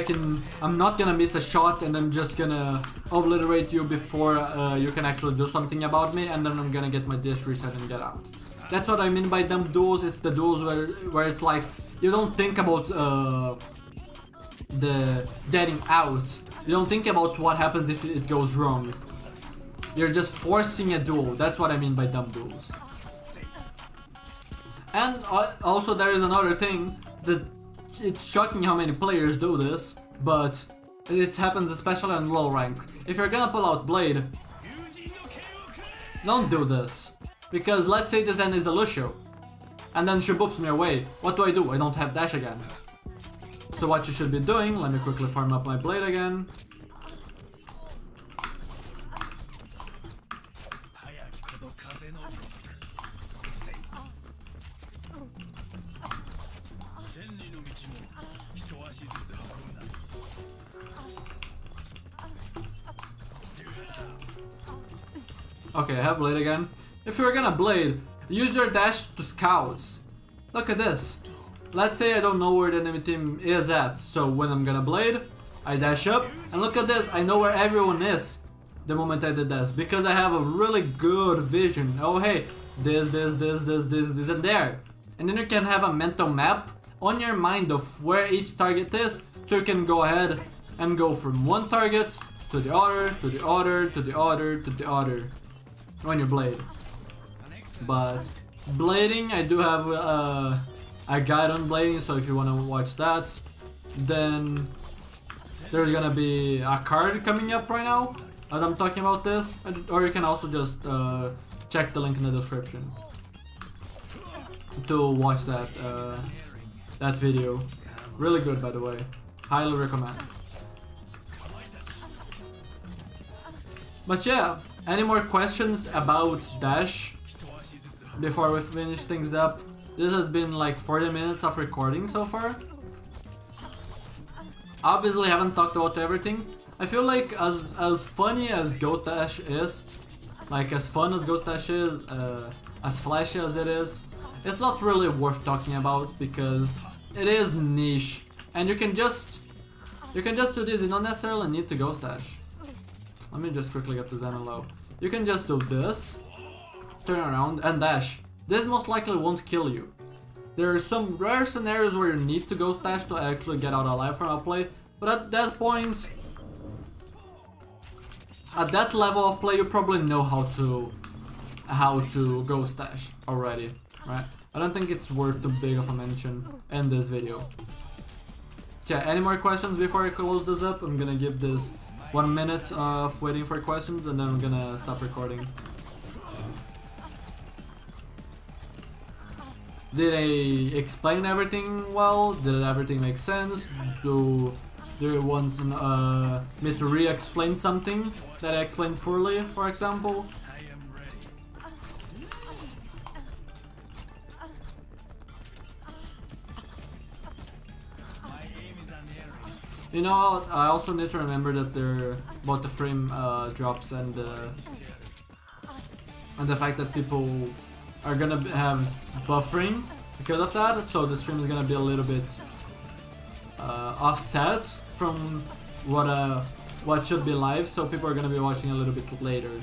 I'm not gonna miss a shot and I'm just gonna obliterate you before you can actually do something about me, and then I'm gonna get my dish reset and get out. That's what I mean by dumb duels. It's the duels where it's like, you don't think about the getting out. You don't think about what happens if it goes wrong. You're just forcing a duel. That's what I mean by dumb duels. And also there is another thing that it's shocking how many players do this, but it happens especially on low rank. If you're gonna pull out Blade, don't do this. Because let's say this end is a Lucio, and then she boops me away. What do? I don't have dash again. So what you should be doing, let me quickly farm up my Blade again. Okay, I have Blade again. If you're gonna Blade, use your dash to scouts. Look at this. Let's say I don't know where the enemy team is at, so when I'm gonna Blade, I dash up, and look at this, I know where everyone is the moment I did this, because I have a really good vision. Oh hey, this, and there. And then you can have a mental map on your mind of where each target is, so you can go ahead and go from one target to the other, to the other, to the other, to the other when you Blade. But blading, I do have a guide on blading, so if you want to watch that, then there's gonna be a card coming up right now as I'm talking about this, or you can also just check the link in the description to watch that that video. Really good, by the way. Highly recommend. But yeah, any more questions about dash before we finish things up? This has been like 40 minutes of recording so far. Obviously haven't talked about everything. I feel like as funny as Goat Dash is, like as fun as Goat Dash is, as flashy as it is, it's not really worth talking about because it is niche, and you can just do this. You don't necessarily need to Ghost Dash. Let me just quickly get this MLO. You can just do this, turn around and dash. This most likely won't kill you. There are some rare scenarios where you need to Ghost Dash to actually get out alive from a play, but at that point, at that level of play, you probably know how to Ghost Dash already, right? I don't think it's worth too big of a mention in this video. Yeah, any more questions before I close this up? I'm gonna give this 1 minute of waiting for questions and then I'm gonna stop recording. Did I explain everything well? Did everything make sense? Do you want me to re-explain something that I explained poorly, for example? You know, I also need to remember that there both the frame drops and the fact that people are gonna have buffering because of that, so the stream is gonna be a little bit offset from what should be live, so people are gonna be watching a little bit later.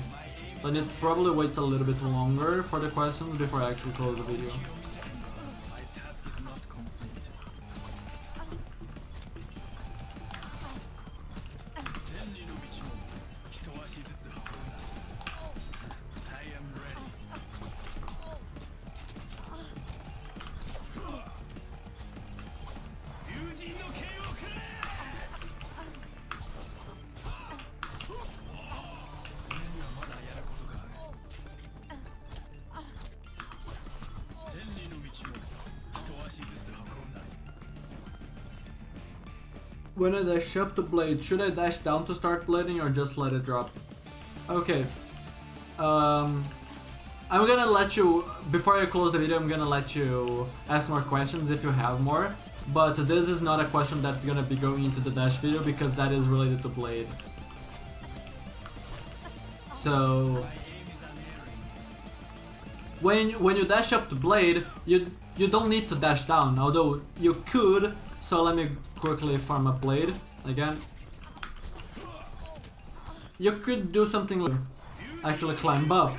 So I need to probably wait a little bit longer for the questions before I actually close the video. When I dash up to blade, should I dash down to start blading or just let it drop? Okay. I'm gonna let you, before I close the video, I'm gonna let you ask more questions if you have more. But this is not a question that's gonna be going into the dash video because that is related to Blade. So when you dash up to Blade, you don't need to dash down, although you could. So let me quickly farm a Blade again. You could do something like actually climb up.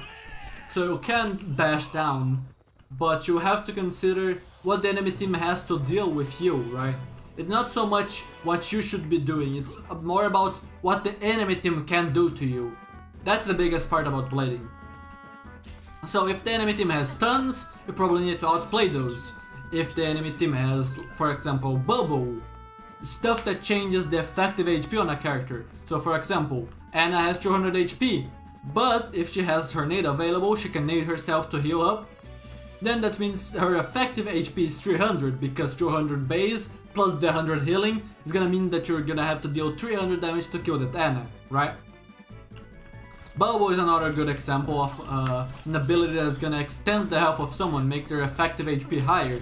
So you can dash down, but you have to consider what the enemy team has to deal with you, right? It's not so much what you should be doing, it's more about what the enemy team can do to you. That's the biggest part about blading. So if the enemy team has stuns, you probably need to outplay those. If the enemy team has, for example, bubble, stuff that changes the effective HP on a character. So for example, Ana has 200 HP, but if she has her nade available, she can nade herself to heal up. Then that means her effective HP is 300, because 200 base plus the 100 healing is gonna mean that you're gonna have to deal 300 damage to kill that Ana, right? Bubble is another good example of an ability that's gonna extend the health of someone, make their effective HP higher.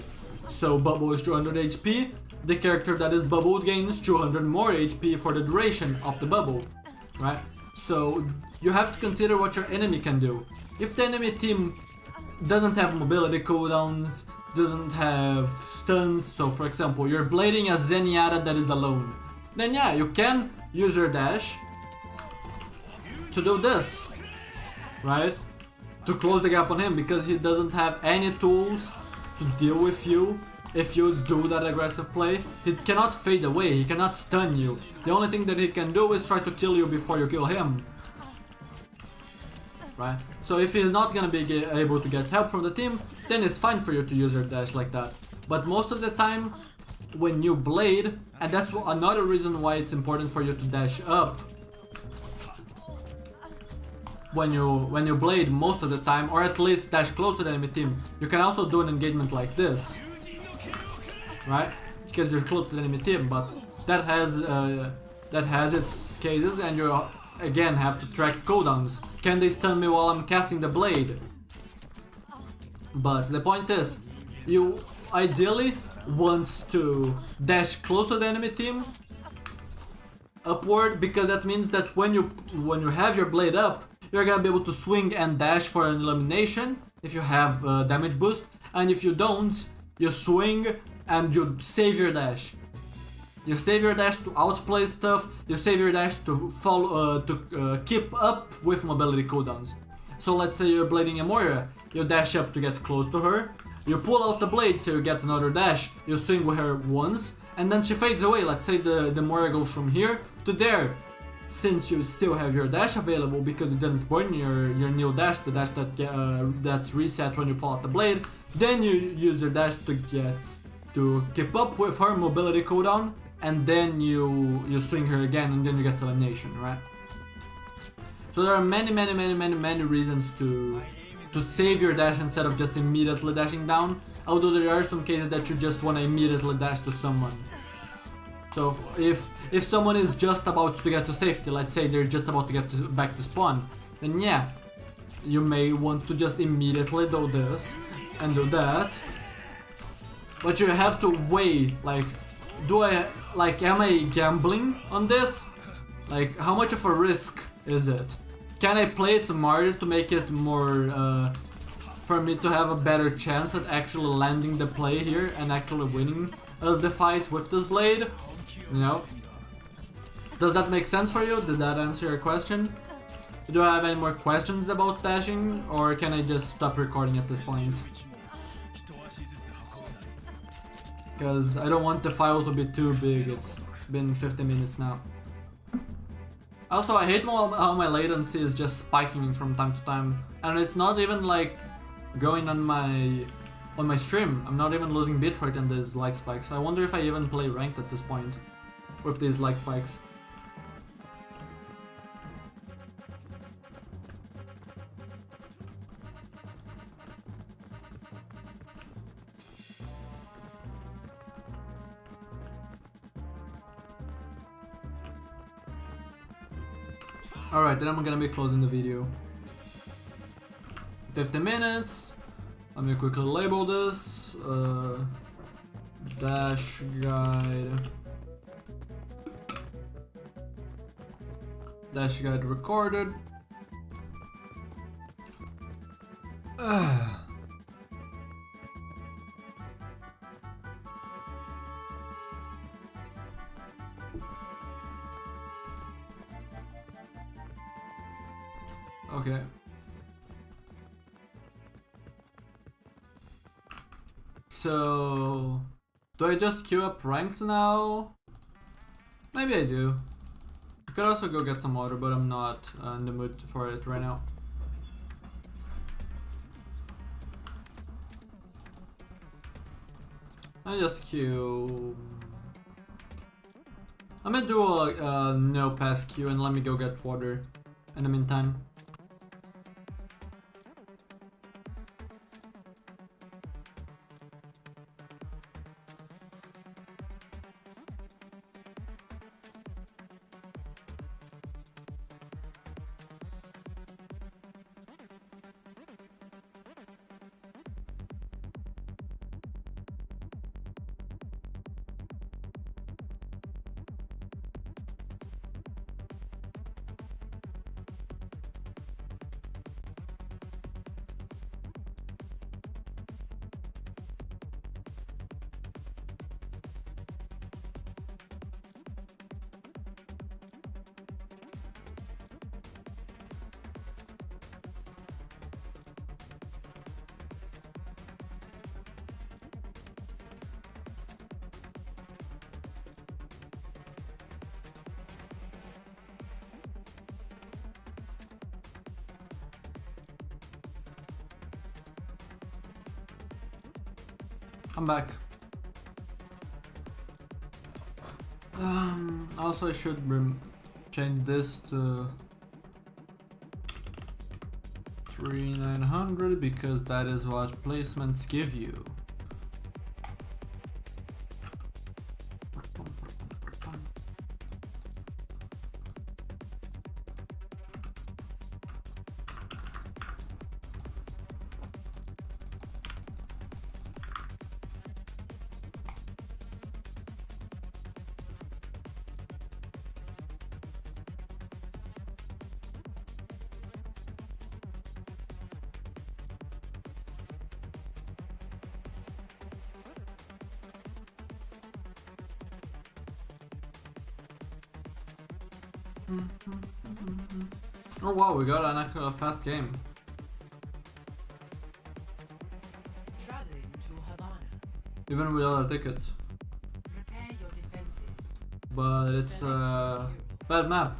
So Bubble is 200 HP, the character that is bubbled gains 200 more HP for the duration of the bubble, right? So you have to consider what your enemy can do. If the enemy team doesn't have mobility cooldowns, doesn't have stuns, so for example you're blading a Zenyatta that is alone, then yeah, you can use your dash to do this, right? To close the gap on him, because he doesn't have any tools to deal with you. If you do that aggressive play, he cannot fade away, he cannot stun you. The only thing that he can do is try to kill you before you kill him. Right? So if he's not gonna be able to get help from the team, then it's fine for you to use your dash like that. But most of the time, when you blade, and that's another reason why it's important for you to dash up. When you blade most of the time, or at least dash close to the enemy team, you can also do an engagement like this, right? Because you're close to the enemy team, but that has its cases, and you again have to track cooldowns. Can they stun me while I'm casting the blade? But the point is, you ideally want to dash close to the enemy team upward, because that means that when you have your blade up, you're gonna be able to swing and dash for an elimination if you have damage boost, and if you don't, you swing and you save your dash. You save your dash to outplay stuff, you save your dash to follow, keep up with mobility cooldowns. So let's say you're blading a Moira, you dash up to get close to her, you pull out the blade so you get another dash, you swing with her once, and then she fades away. Let's say the Moira goes from here to there. Since you still have your dash available because you didn't burn your new dash, the dash that's reset when you pull out the blade, then you use your dash to keep up with her mobility cooldown, and then you swing her again, and then you get elimination, right? So there are many reasons to save your dash instead of just immediately dashing down, although there are some cases that you just want to immediately dash to someone. So if someone is just about to get to safety, let's say they're just about to get back to spawn, then yeah, you may want to just immediately do this and do that. But you have to weigh, like, am I gambling on this? Like, how much of a risk is it? Can I play it smarter to make it more, for me to have a better chance at actually landing the play here and actually winning the fight with this blade? You know? Does that make sense for you? Did that answer your question? Do I have any more questions about dashing, or can I just stop recording at this point? Because I don't want the file to be too big, it's been 50 minutes now. Also, I hate how my latency is just spiking from time to time, and it's not even like going on my stream. I'm not even losing bitrate in these lag spikes. I wonder if I even play ranked at this point with these lag spikes. Alright, then I'm gonna be closing the video. 50 minutes. Let me quickly label this. Dash guide. Dash guide recorded. Okay. So, do I just queue up ranks now? Maybe I do. I could also go get some water, but I'm not in the mood for it right now. I just queue. I'm gonna do a no pass queue and let me go get water in the meantime. I'm back. Also I should change this to 3900 because that is what placements give you. Oh wow, we got a fast game. Traveling to Havana. Even without a ticket. Prepare your defenses. But it's a bad map.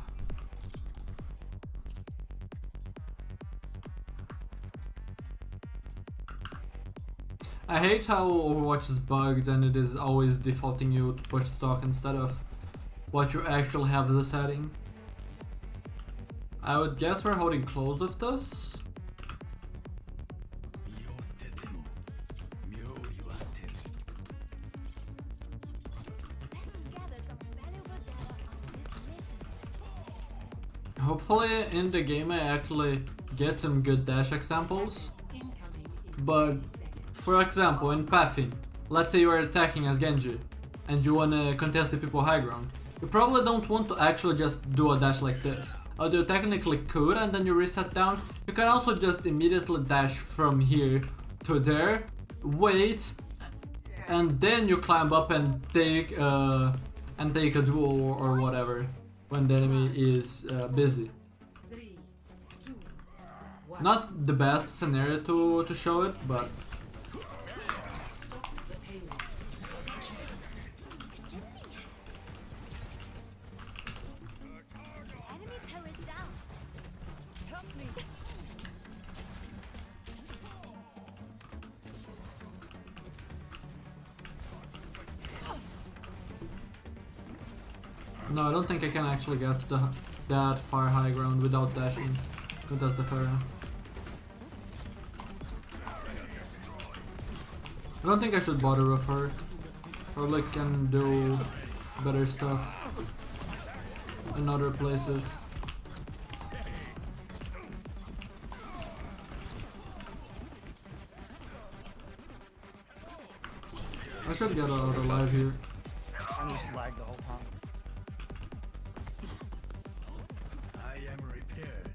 I hate how Overwatch is bugged and it is always defaulting you to push stock instead of what you actually have as a setting. I would guess we're holding close with this. Hopefully in the game I actually get some good dash examples. But for example in pathing, let's say you are attacking as Genji and you wanna contest the people high ground. You probably don't want to actually just do a dash like this. Although you technically could and then you reset down, you can also just immediately dash from here to there, wait, and then you climb up and take a duel or whatever when the enemy is busy. 3, 2, 1. Not the best scenario to show it, but The payload. Enemy turret down. Help me. no, I don't think I can actually get that far high ground without dashing. But that's the fair. I don't think I should bother with her. Probably can do better stuff in other places. I should get out alive here. I just lagged the whole time. I am repaired.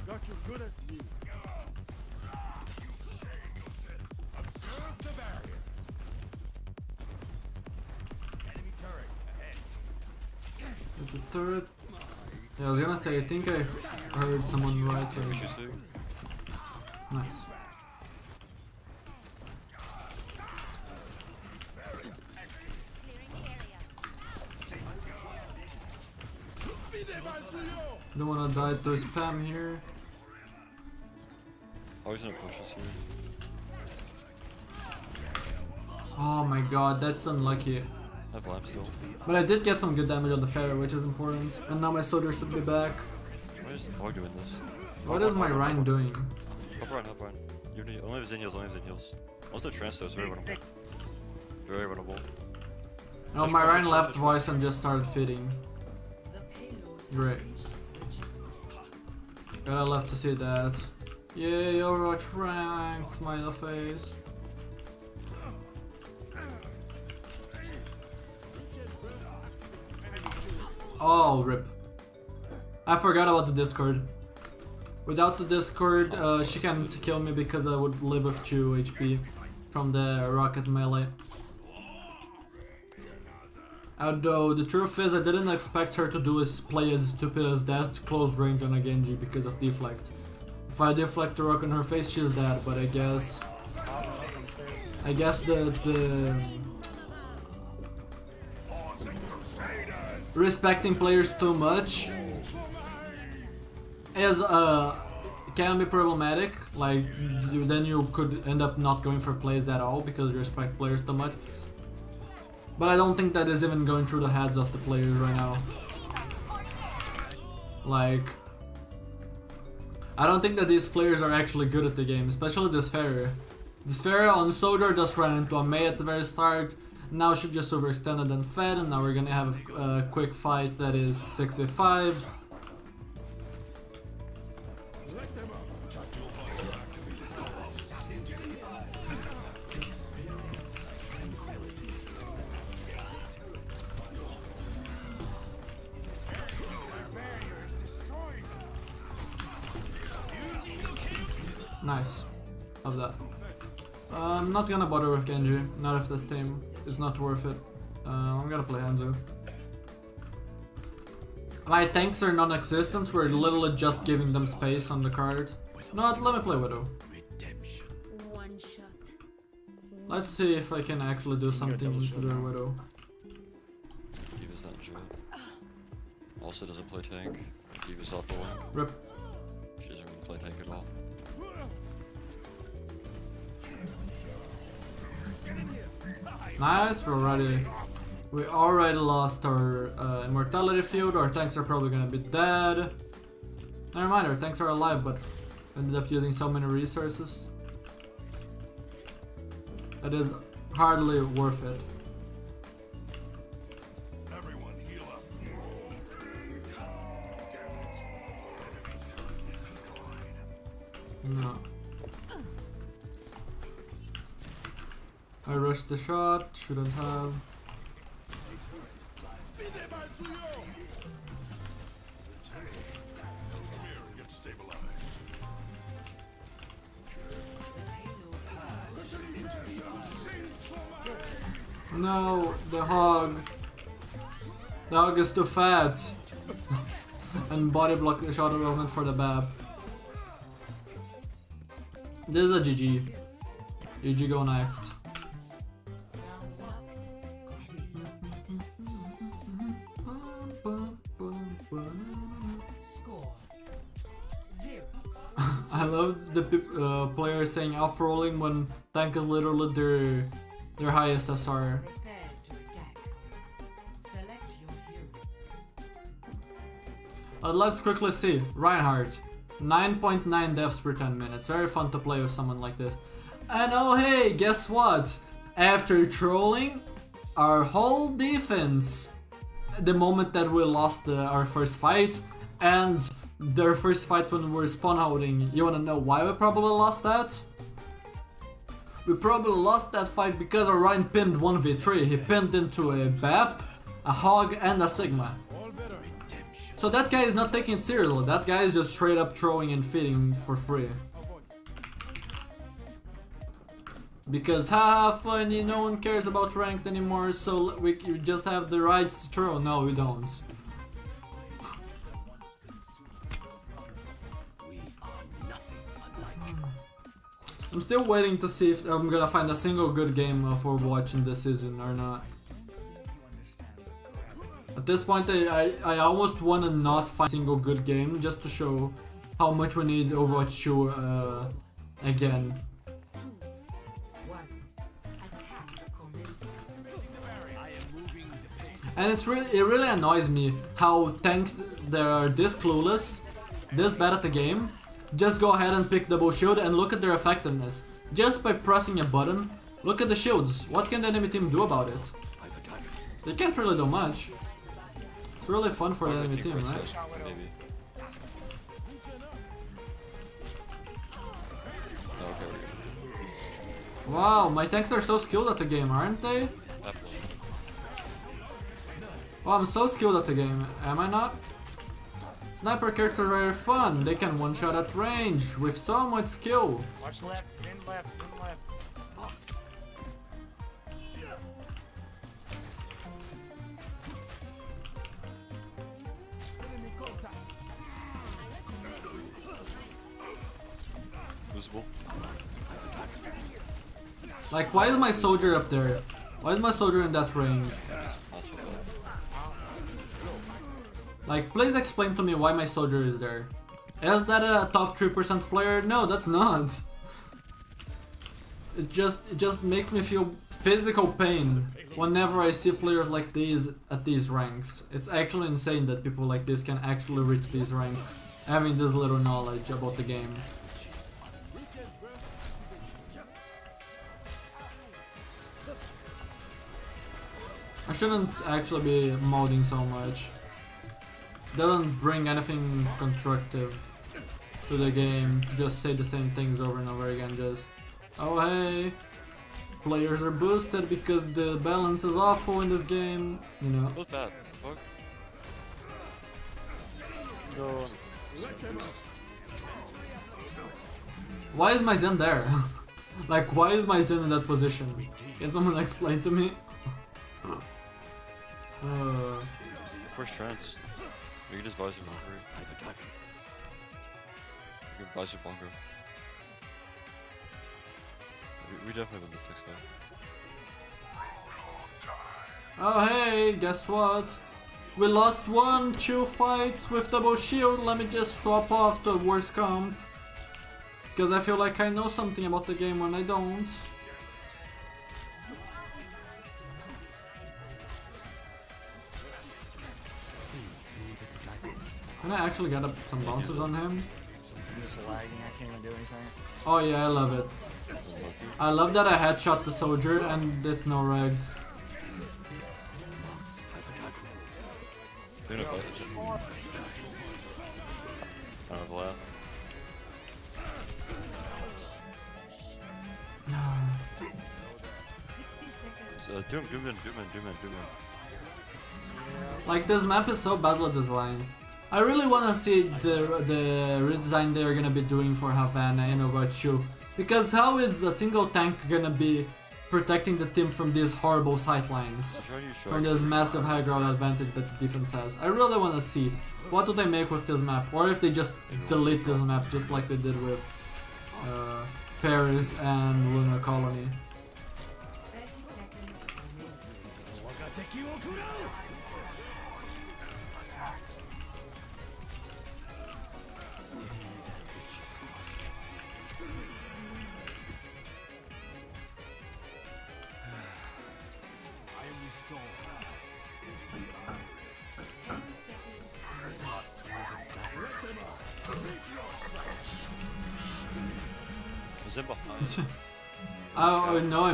Got you good as new. Observe the barrier. Enemy turret ahead. At the turret. Yeah, I was gonna say, I think I heard someone right there. Nice. Don't wanna die to spam here. Oh, he's gonna push us here. Oh my god, that's unlucky. I have lamp still. But I did get some good damage on the Pharaoh, which is important. And now my soldier should be back. Why is the dog doing this? What is my Rhine doing? Hop Ryan, hop Ryan. You need only have Zen heals, only have Zen heals. Also transfer is very winnable. Very winnable. Oh, my Rhine left voice and just started feeding. The payload Great. Gotta love to see that. Yay, Overwatch ranked, smile face. Oh, rip. I forgot about the Discord. Without the Discord, she can't kill me because I would live with 2 HP from the rocket melee. Although the truth is, I didn't expect her to play as stupid as that close range on a Genji because of deflect. If I deflect the rock in her face, she's dead. But I guess the respecting players too much is can be problematic. Like then you could end up not going for plays at all because you respect players too much. But I don't think that is even going through the heads of the players right now. Like, I don't think that these players are actually good at the game, especially this Pharaoh. This Pharaoh on Soldier just ran into a Mei at the very start. Now she just overextended and fed, and now we're gonna have a quick fight that is 6v5. Nice. Love that. I'm not gonna bother with Genji, not if this team is not worth it. I'm gonna play Hanzo. My tanks are non-existent, we're literally just giving them space on the card. No, let me play Widow. One shot. Let's see if I can actually do something into the Widow. Diva's not enjoy it. Also doesn't play tank. Diva's off the one. Rip. She doesn't really play tank at all. Nice, we already lost our immortality field. Our tanks are probably gonna be dead. Never mind, our tanks are alive, but ended up using so many resources. That is hardly worth it. Everyone heal up. No. I rushed the shot, shouldn't have. No, the hog. The hog is too fat. And body block the shot element for the Bab. This is a GG. GG go next. score 0. I love the players saying off rolling when tank is literally their highest SR. Prepare to attack. Select your hero. Let's quickly see. Reinhardt, 9.9 deaths per 10 minutes. Very fun to play with someone like this. And oh hey, guess what? After trolling our whole defense, the moment that we lost our first fight, and their first fight when we were spawn holding. You wanna know why we probably lost that? We probably lost that fight because Orion pinned 1v3. He pinned into a BAP, a Hog, and a Sigma. So that guy is not taking it seriously. That guy is just straight up throwing and feeding for free. Because haha, funny, no one cares about ranked anymore, so you just have the right to throw. No, we don't. I'm still waiting to see if I'm gonna find a single good game of Overwatch in this season or not. At this point, I almost wanna not find a single good game just to show how much we need Overwatch 2 again. And it really annoys me how tanks that are this clueless, this bad at the game, just go ahead and pick double shield and look at their effectiveness. Just by pressing a button, look at the shields. What can the enemy team do about it? They can't really do much. It's really fun for the enemy team, right? Maybe. Oh, okay. Wow, my tanks are so skilled at the game, aren't they? Oh, I'm so skilled at the game, am I not? Sniper characters are fun, they can one-shot at range with so much skill. Watch left, in left, in left. Visible. Like, why is my soldier up there? Why is my soldier in that range? Like, please explain to me why my soldier is there. Is that a top 3% player? No, that's not. It just makes me feel physical pain whenever I see players like these at these ranks. It's actually insane that people like this can actually reach these ranks, having this little knowledge about the game. I shouldn't actually be modding so much. Doesn't bring anything constructive to the game to just say the same things over and over again. Just, oh hey, players are boosted because the balance is awful in this game, you know. What's that? Fuck. No. Why is my Zen there? Like, why is my Zen in that position? Can someone explain to me? First trance. You can just buy some bunker. You can buy some bunker. We definitely win this next fight. Oh hey, guess what? We lost 2 fights with double shield. Let me just swap off the worst comp. Because I feel like I know something about the game when I don't. Can I actually get up some bounces on him? I'm just lagging, I can't even do anything. Oh yeah, I love it. I love that I headshot the soldier and did no regs. I don't have the left. So, Doom in. Like, this map is so badly designed. I really wanna see the redesign they're gonna be doing for Havana in Overwatch 2. Because how is a single tank gonna be protecting the team from these horrible sightlines? From this massive high ground advantage that the defense has? I really wanna see what do they make with this map, or if they just delete this map just like they did with Paris and Lunar Colony. 30 seconds. Is it behind? I know I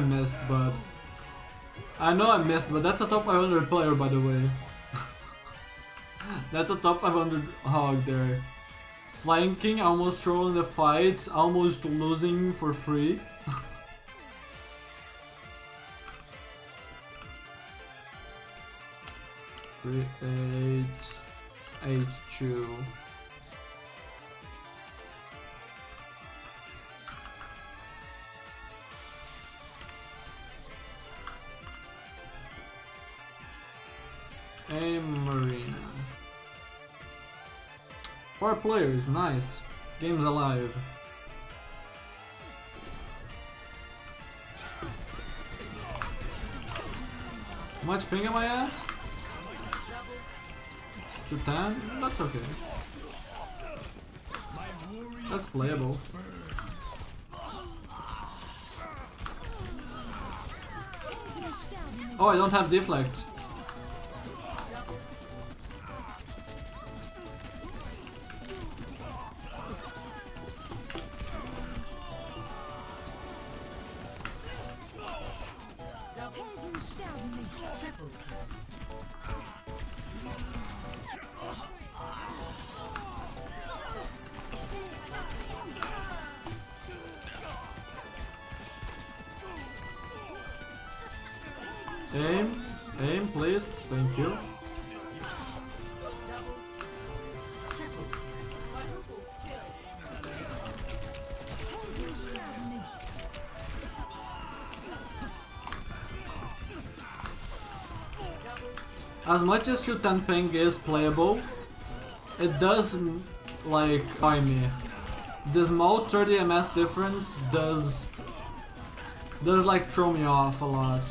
missed, but that's a top 500 player, by the way. That's a top 500 hog there. Flanking, almost trolling the fight, almost losing for free. Three, 8, 8-2. A Marina. 4 players, nice. Game's alive. How much ping am I at? 210? That's okay. That's playable. Oh, I don't have deflect. Aim, please. Thank you. As much as 210 ping is playable, it does like annoy me. The small 30 ms difference does like throw me off a lot.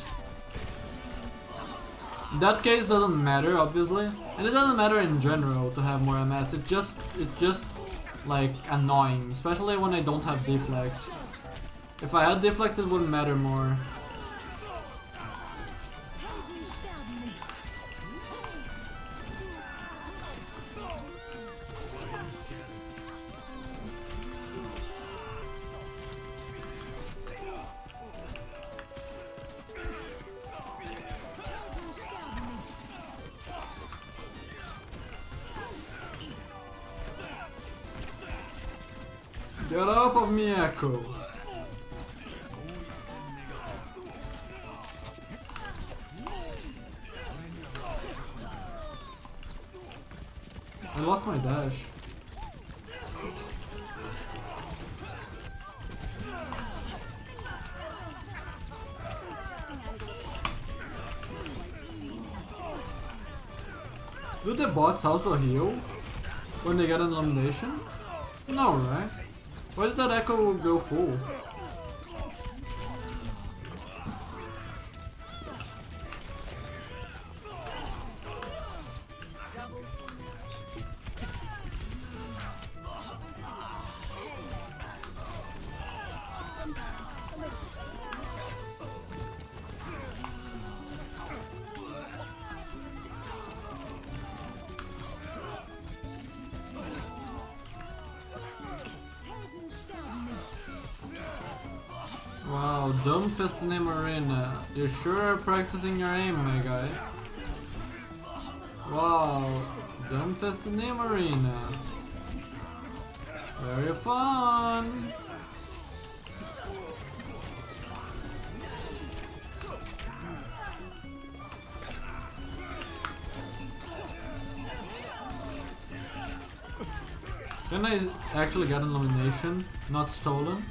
In that case doesn't matter obviously, and it doesn't matter in general to have more MS. It's just like annoying, especially when I don't have deflect. If I had deflect it wouldn't matter more. Get off of me, Echo! I lost my dash. Do the bots also heal when they get an elimination? No, right? Why did that Echo go full? Wow, dumb fist in aim arena. You're sure practicing your aim, my guy. Wow, dumb fist in aim arena. Very fun. Can I actually get an elimination? Not stolen?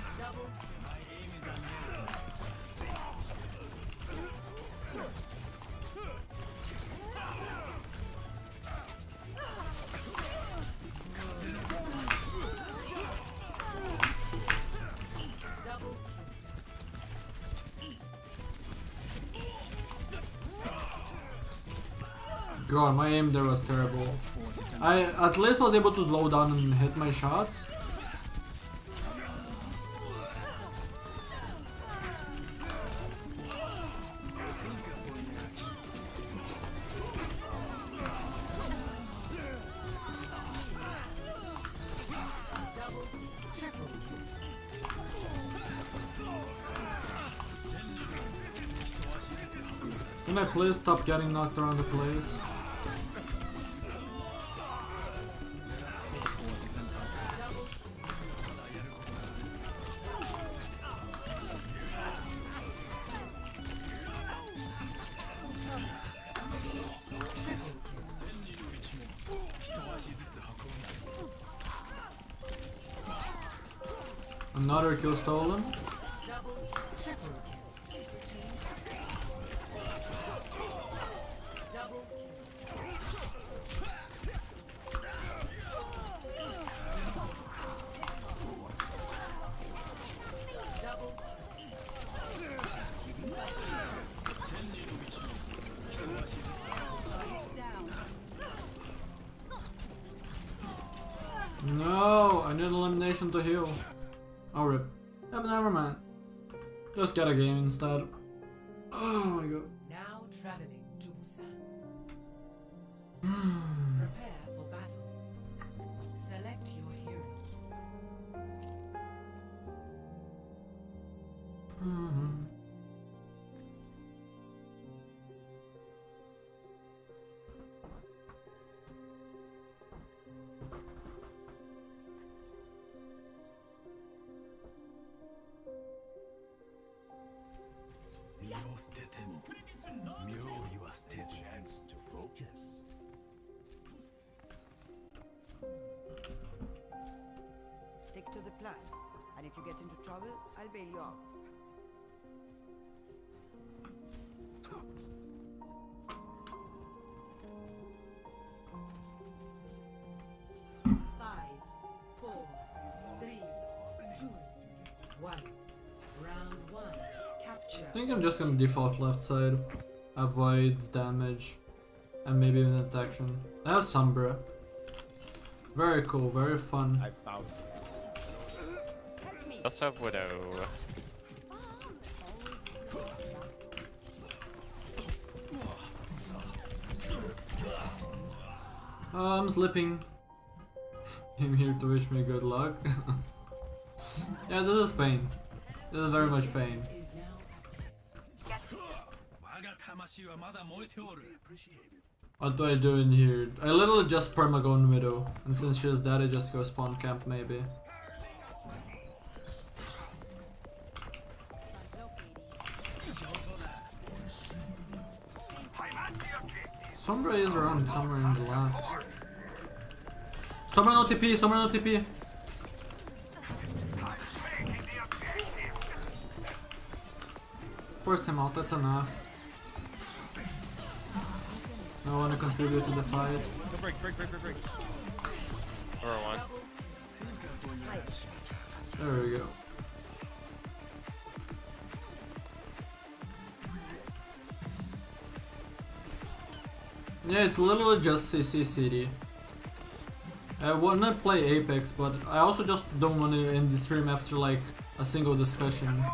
God, my aim there was terrible. I at least was able to slow down and hit my shots. Can I please stop getting knocked around the place? Another kill stolen. Double, triple kill. Double kill. Double. Down. No, I need elimination to heal. Oh rip. Yeah, but never mind. Just get a game instead. Oh my god. Now traveling to Busan. Prepare for battle. Select your hero. Chance to focus. Stick to the plan, and if you get into trouble, I'll bail you out. Five, four, three, two, one. Round one. Capture. I think I'm just gonna default left side. Avoid damage. And maybe even detection. That's Sombra. Very cool, very fun. I found What's up, Widow? I'm slipping. Came here to wish me good luck. Yeah, this is pain. This is very much pain. Is now active. What do I do in here? I literally just permagon Widow. And since she's dead, I just go spawn camp maybe. Sombra is around somewhere in the left. Sombra no TP, Sombra no TP. Forced him out, that's enough. I want to contribute to the fight. Go break. Or one. There we go. Yeah, it's literally just CC City. I wanna play Apex, but I also just don't want to end the stream after like a single discussion.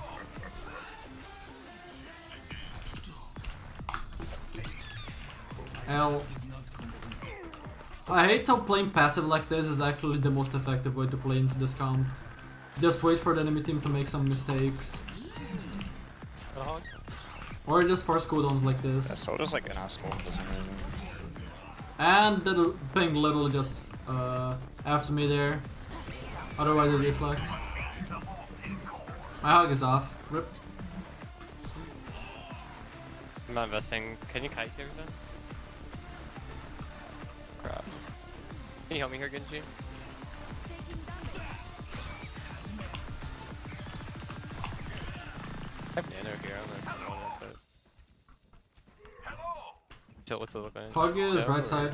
L. I hate how playing passive like this is actually the most effective way to play into this comp. Just wait for the enemy team to make some mistakes. Or just force cooldowns like this. Yeah, so does like an asshole doesn't really. And the ping literally just after me there. Otherwise it deflects. My hug is off. Rip. I'm not investing. Can you kite here then? Crap. Can you help me here, Genji? I have nano here, I'm not on it, but... Tilt with the look on it. Hug is Yeah, right or- side.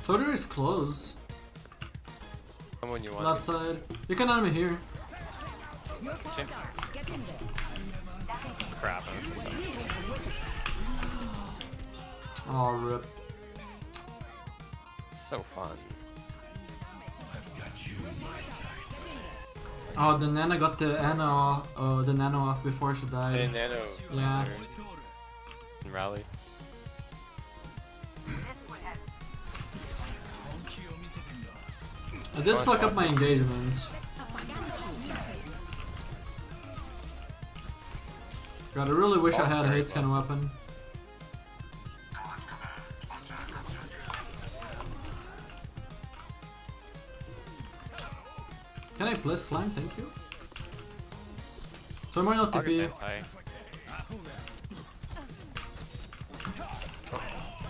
Twitter is close. Someone you want. Left side. You can enemy here. Shit. Crap. Oh rip. So fun. Oh, the Nana got the nano off before she Hey, died. nano. Yeah. And rally. I did fuck up my engagements. God, I really wish I had a hate scan weapon. Can I please climb? Thank you. So am I not TP?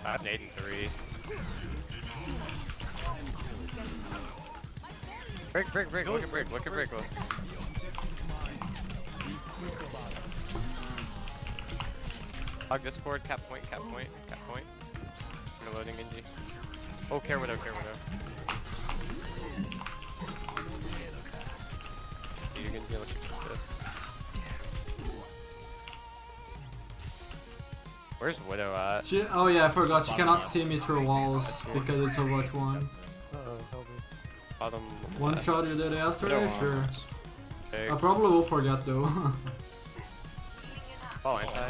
I have Nade in 3. Break, break, break, look at break, look at break. Hog Discord, cap point, cap point, cap point. Reloading Genji. Oh, care widow, care widow. See you Genji, look at this. Where's Widow at? Oh yeah, I forgot. You cannot see me through walls because it's Overwatch 1. Uh-oh, help me. Bottom One left. shot you did yesterday? Sure. Okay. I probably will forget though. Oh, anti.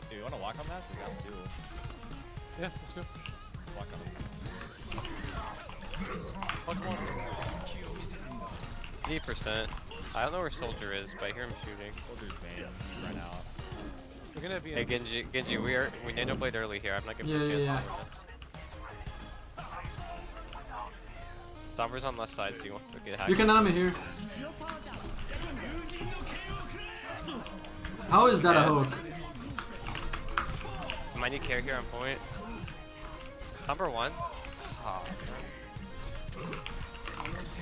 Do you want to walk on that? We got to do it. Yeah, let's go. Walk on it. 80%. I don't know where Soldier is, but I hear him shooting. Soldier's banned. He ran out. We're gonna be. Hey Genji, we need to play early here. I'm not giving Yeah, you a chance yeah, to win this. Sombra's on left side, so you want to get hacked. You can enemy here. How is that a hook? Might need care here on point. Number 1.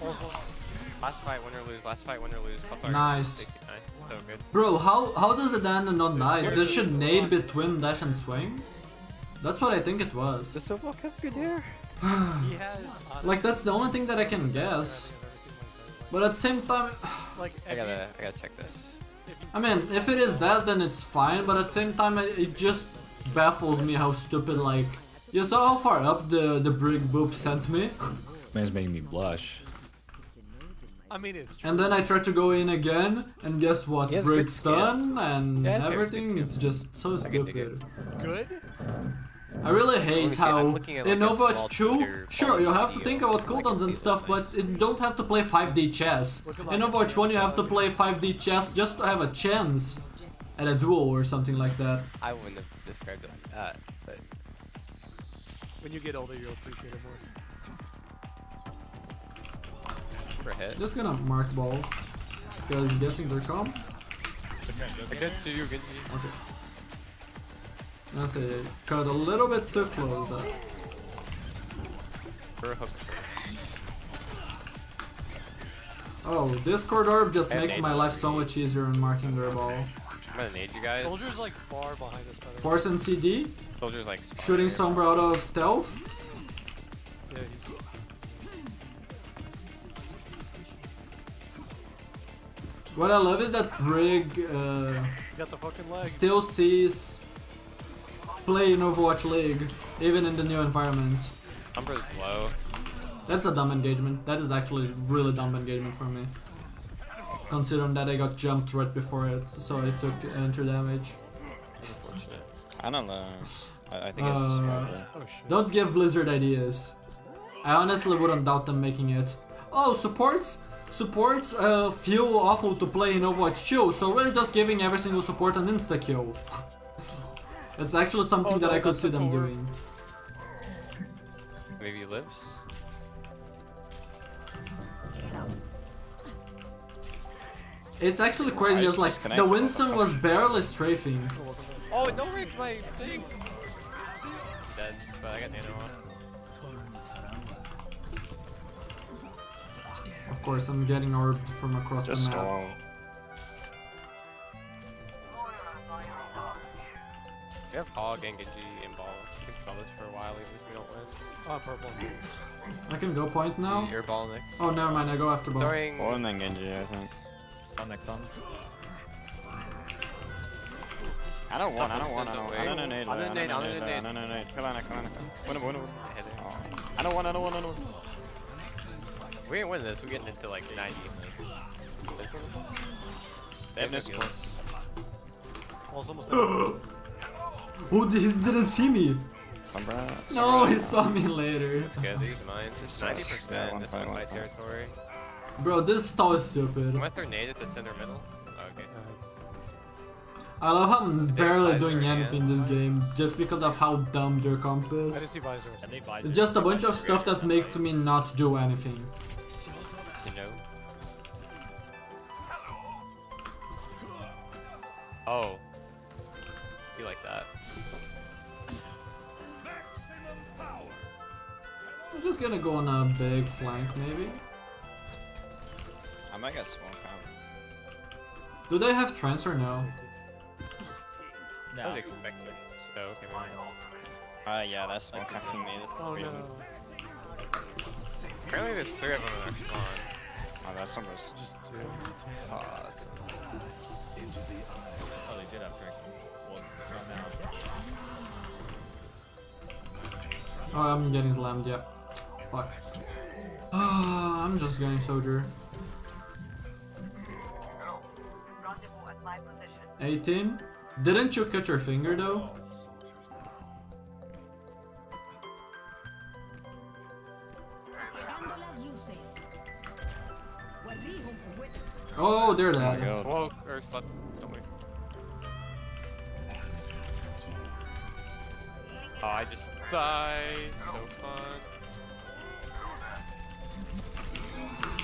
Oh, last fight, win or lose. Last fight, win or lose. Nice. 69. So good. Bro, how does it end and not die? Does she nade between dash and swing? That's what I think it was. The Silver has good hair. He has. Like that's the only thing that I can guess. But at the same time, Like I gotta check this. I mean, if it is that, then it's fine. But at the same time, it just baffles me how stupid. Like, you saw how far up the brick boop sent me, Man's making me blush. I mean, it's true. and then I tried to go in again, and guess what? He has Brick good- stun and Yeah, his hair's everything. good, It's just so can dig it. stupid. Good? I really Let me hate see, I'm how looking at, like, in a Overwatch small 2, Twitter sure, you have to video. think about I can cooldowns and see stuff, those but you don't have to play 5D chess. In Overwatch 1, you have to play 5D chess just to have a chance at a duel or something like that. I wouldn't have described it like that, but when you get older, you'll appreciate it more. For a hit. Just gonna mark ball, because guessing they're calm. I can see you, Genji. Okay. I say cut a little bit too close. For a hook. Oh, Discord orb just And makes nade my ball. life so much easier in marking their ball. I'm gonna nade you guys. Soldier's like far behind us, by the way. Force and CD, Soldier's like spawning shooting here. Sombra out of stealth. Yeah, he's. What I love is that Brig He's got the fucking leg. still sees play in Overwatch League, even in the new environment. Umbra's low. That's a dumb engagement. That is actually really dumb engagement for me. Considering that I got jumped right before it, so I took enter damage. Unfortunate. I don't know. I think it's Uh, Oh shit. Don't give Blizzard ideas. I honestly wouldn't doubt them making it. Oh, supports feel awful to play in Overwatch 2, so we're just giving every single support an insta-kill. It's actually something Oh, that no, I could that's see a them core. doing. Maybe he lives. It's actually crazy, Alright, just like disconnect. the Winston was barely strafing. Oh, no rig my thing. Dead, but I got nano on. Of course, I'm getting orbed from across just the map. stall. We have Hog and Genji in ball. We can sell this for a while, even if we don't win. Oh, purple. I can go point now. Your ball next. Oh, never mind. I go after ball. Throwing. Or and then Genji, I think. On next on. I don't want. I'm gonna nade. Kill on. Win. Hit it. I don't want. We ain't win this. We're getting into like 90. This one? They have no Goodness. heals. Oh, it's almost there. Oh, he didn't see me. Sombra. No, he saw me later. It's good. These mines. It's 90%. Yeah, It's 1 on my fight. territory. Bro, this stall is stupid. I'm gonna throw nade at the center middle. Oh, okay. I love how I'm barely visor doing again. anything this game, just because of how dumb their comp I didn't is. see visor. And they visor. It's just a bunch of stuff that makes me not do anything. You know. Oh. like that. I'm just gonna go on a big flank, maybe. I might get smoke out. Do they have trance or no? I No. was expecting. So, okay, maybe. Yeah, that's smoke capping me. That's Oh three of no. them. Apparently there's 3 of them in our spawn. Oh, that's almost. Just two. Oh, Oh, they did have trick. Well, not now. Oh, I'm getting slammed, yeah. Fuck. I'm just getting soldier. 18? Didn't you cut your finger though? Apagando las luces. Oh, they're Oh my dead. god. Whoa, or slut. Don't wait. Oh, I just died. So fun.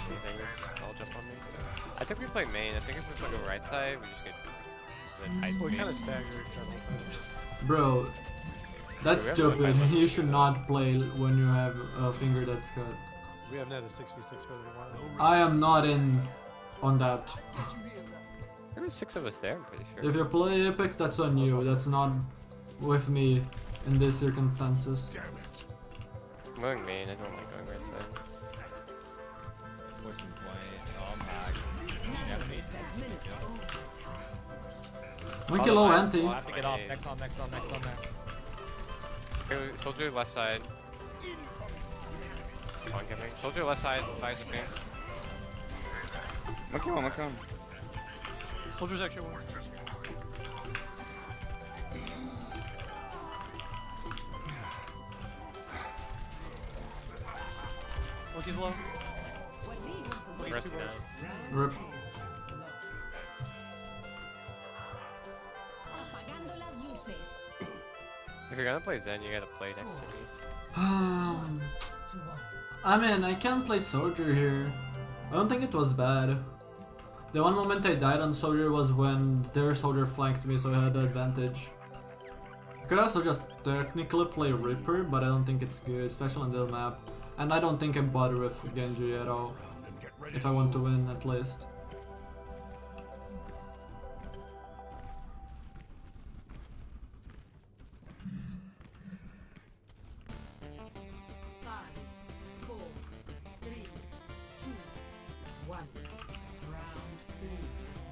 Anything, all jump on me. I think we play main. I think if we play the right side, we just get the tight We speed. kind of staggered. Bro, that's Do we have, like, stupid. my- You should not play when you have a finger that's cut. We haven't had a 6v6 for a while. I am not in on that. There were 6 of us there, I'm pretty sure. If you play Epic, that's on you. That's not with me in these circumstances. I'm going main. I don't like going right side. Pushing point. Oh, I'm back. Enemy. Monkey low anti. Oh, I have to get off. Next on, next on, next on there. Okay, soldier left side. Spawn camping. Soldier left side. Size of ping. Monkey one, monkey one. Soldiers actually one. Monkey's low. Monkey's Rest too low. Rip. Apagando las luces. If you're gonna play Zen, you gotta play next to me. I mean, I can play soldier here. I don't think it was bad. The one moment I died on soldier was when their soldier flanked me, so I had the advantage. I could also just technically play Reaper, but I don't think it's good, especially on this map. And I don't think I bother with Genji at all, if I want to win at least. Five, four, three, two, one. Round three.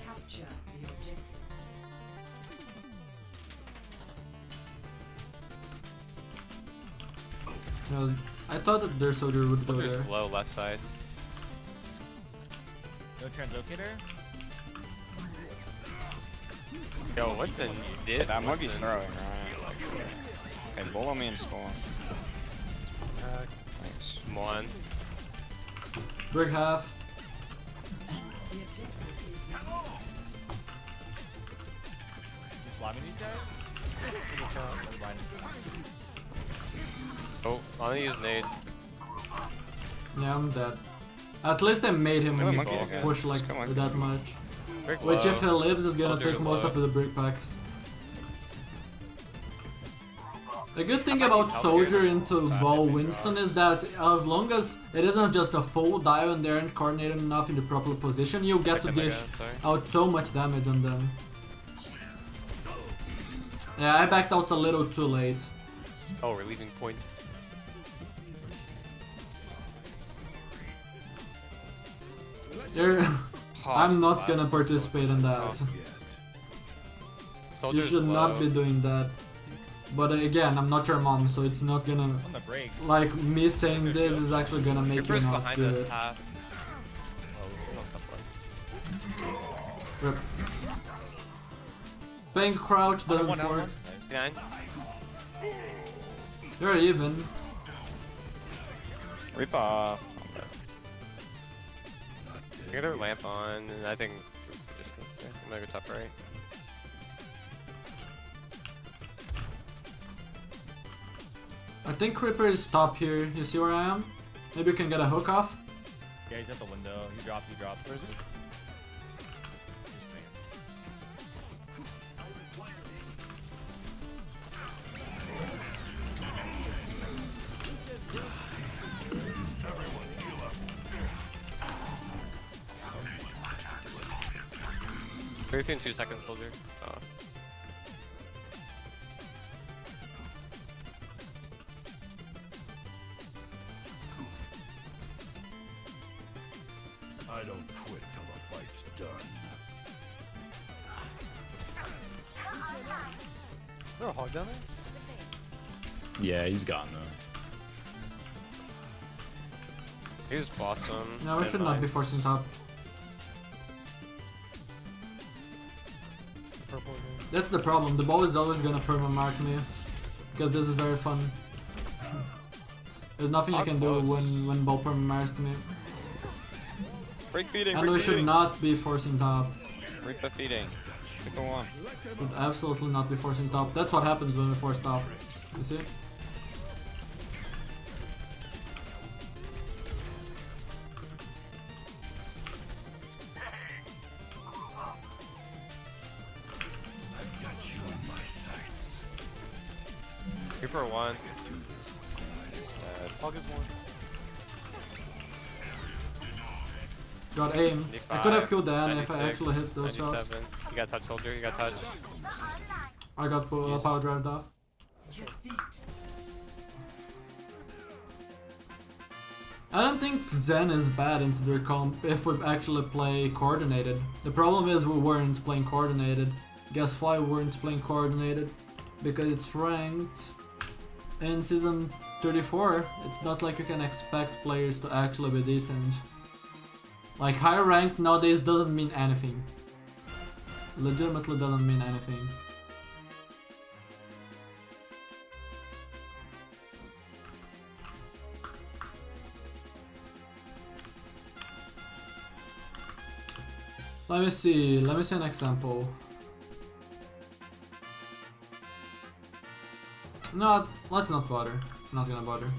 Capture the objective. You know, I thought that their soldier would go there. Soldier's low left side. No translocator? Yo, what's in Yeah, dip? that monkey's What's in- throwing, right? Okay, bullet me and spawn. Thanks. One. Brick half. You slamming these guys? Never mind. Oh, I'm gonna use nade. Yeah, I'm dead. At least I made him Kill the monkey again. push like Just kill monkey. that much. Brick Which low. if he lives is gonna Soldier take most low. of the brick packs. The good thing How about about you Soldier help into Val Winston is that as long as it isn't just a full dive and they're aren't coordinated enough in the proper position, you get to Second dish mega, sorry. out so much damage on them. Yeah, I backed out a little too late. Oh, relieving point. You're I'm not Hostile. gonna participate in that. You Soldier's should not low. be doing that. But again, I'm not your mom, so it's not gonna... On the break. Like, me saying this is actually gonna make you Reaper's not behind do us it. half. Oh, no, top one. Rip. Pink crouch doesn't One, work. 9. They're even. Rip off. Get their lamp on, and I think we're just gonna stay. I'm gonna go top right. I think Creeper is top here. You see where I am? Maybe you can get a hook off. Yeah, he's at the window. You dropped, you dropped. Where is he? Briefing 2 seconds, soldier. Oh. I don't quit till the fight's done. Is there a hog down there? Yeah, he's gone though. Here's Blossom. No, we should not be forcing top. Purple again. That's the problem. The ball is always gonna perma-mark me. Because this is very fun. There's nothing I can do when ball perma-marks me. Break feeding, And we should not be forcing top. Break the feeding. Pick a one. Should absolutely not be forcing top. That's what happens when we force top. You see? I've got you in my sights. Here for 1. Hog is 1. Got aim. I could have killed Dan if I 96, actually hit those shots. 97. You got touch, soldier. You got touch. I got power drive off. I don't think Zen is bad into their comp if we actually play coordinated. The problem is we weren't playing coordinated. Guess why we weren't playing coordinated? Because it's ranked in season 34. It's not like you can expect players to actually be decent. Like high ranked nowadays doesn't mean anything. Legitimately doesn't mean anything. Let me see an example. No, let's not bother. Not gonna bother.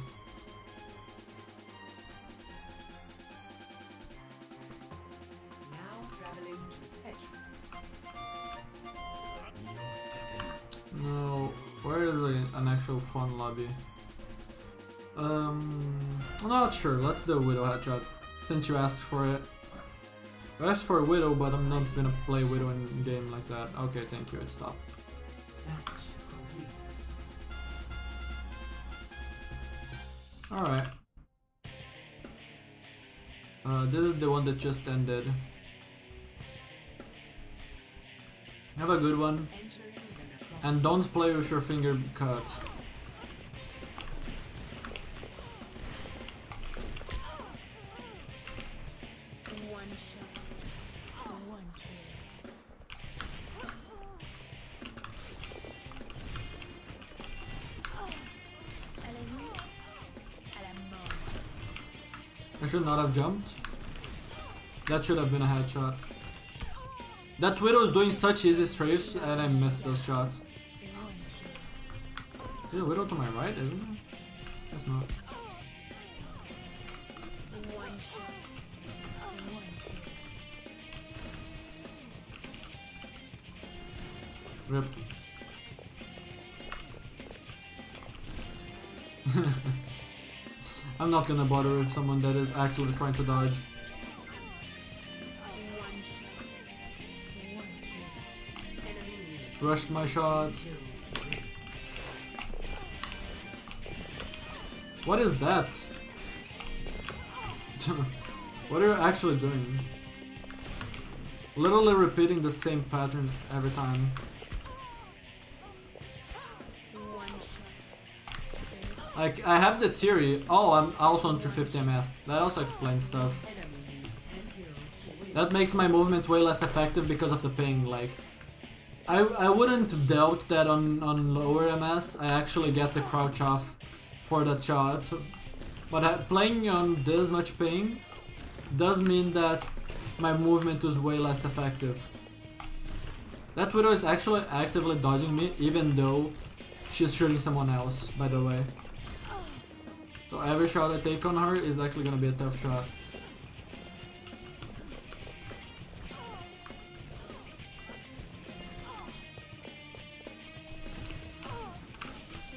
Now traveling to Petra. No, where is an actual fun lobby? I'm not sure. Let's do a Widow headshot since you asked for it. I asked for a Widow, but I'm not gonna play Widow in game like that. Okay, thank you. It stopped. Match complete. Alright. This is the one that just ended. Have a good one. Entering the necropolis. And don't play with your finger cut. One shot. One kill. À la nuit, à la mort. I should not have jumped. That should have been a headshot. That Widow is doing such easy strafes and I missed those shots. One kill. There's a Widow to my right, isn't there? Guess not. One shot. One kill. Rip. I'm not gonna bother with someone that is actually trying to dodge. One shot. One kill. Enemy unit. Rushed my shot. Kills. What is that? What are you actually doing? Literally repeating the same pattern every time. One shot. Like, I have the theory. Oh, I'm also on 250 ms. That also explains stuff. Enemy unit. 10 kills to win. That makes my movement way less effective because of the ping. Like, I wouldn't doubt that on lower ms I actually get the crouch off for that shot. But playing on this much ping does mean that my movement is way less effective. That Widow is actually actively dodging me even though she's shooting someone else, by the way. So every shot I take on her is actually gonna be a tough shot.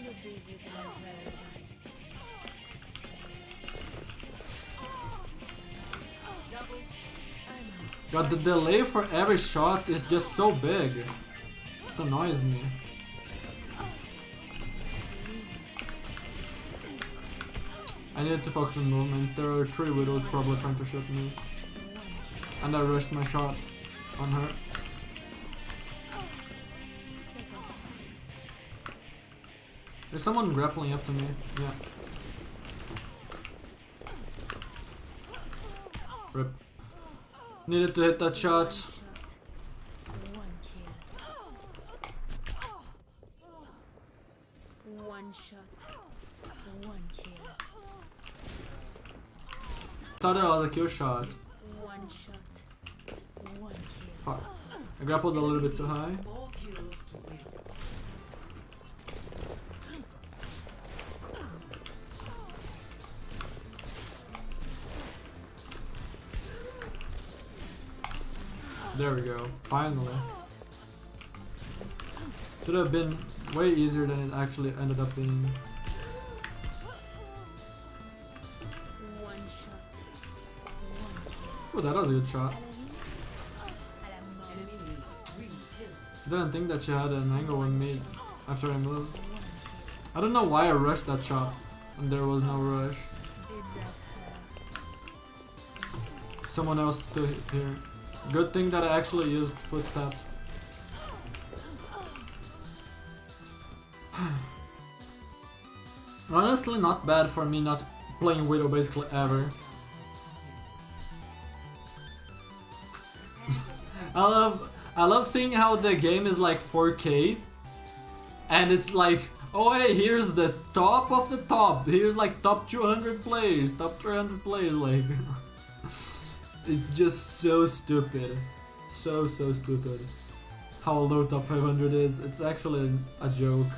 Le baiser de la veuve. God, the delay for every shot is just so big. It annoys me. I needed to focus on movement. There are 3 widows probably trying to shoot me. And I rushed my shot on her. There's someone grappling up to me. Yeah. Rip. Needed to hit that shot. One shot. One kill. Thought I had a kill shot. One shot. One kill. Fuck. I grappled a little bit too high. There we go. Finally. Should have been way easier than it actually ended up being. One shot. One kill. Oh, that was a good shot. Didn't think that she had an angle on me after I moved. I don't know why I rushed that shot and there was no rush. Someone else to hit here. Good thing that I actually used footsteps. Honestly, not bad for me not playing Widow basically ever. I love seeing how the game is like 4K and it's like, oh hey, here's the top of the top. Here's like top 200 players, top 300 players, like it's just so stupid. So stupid. How low top 500 is. It's actually a joke.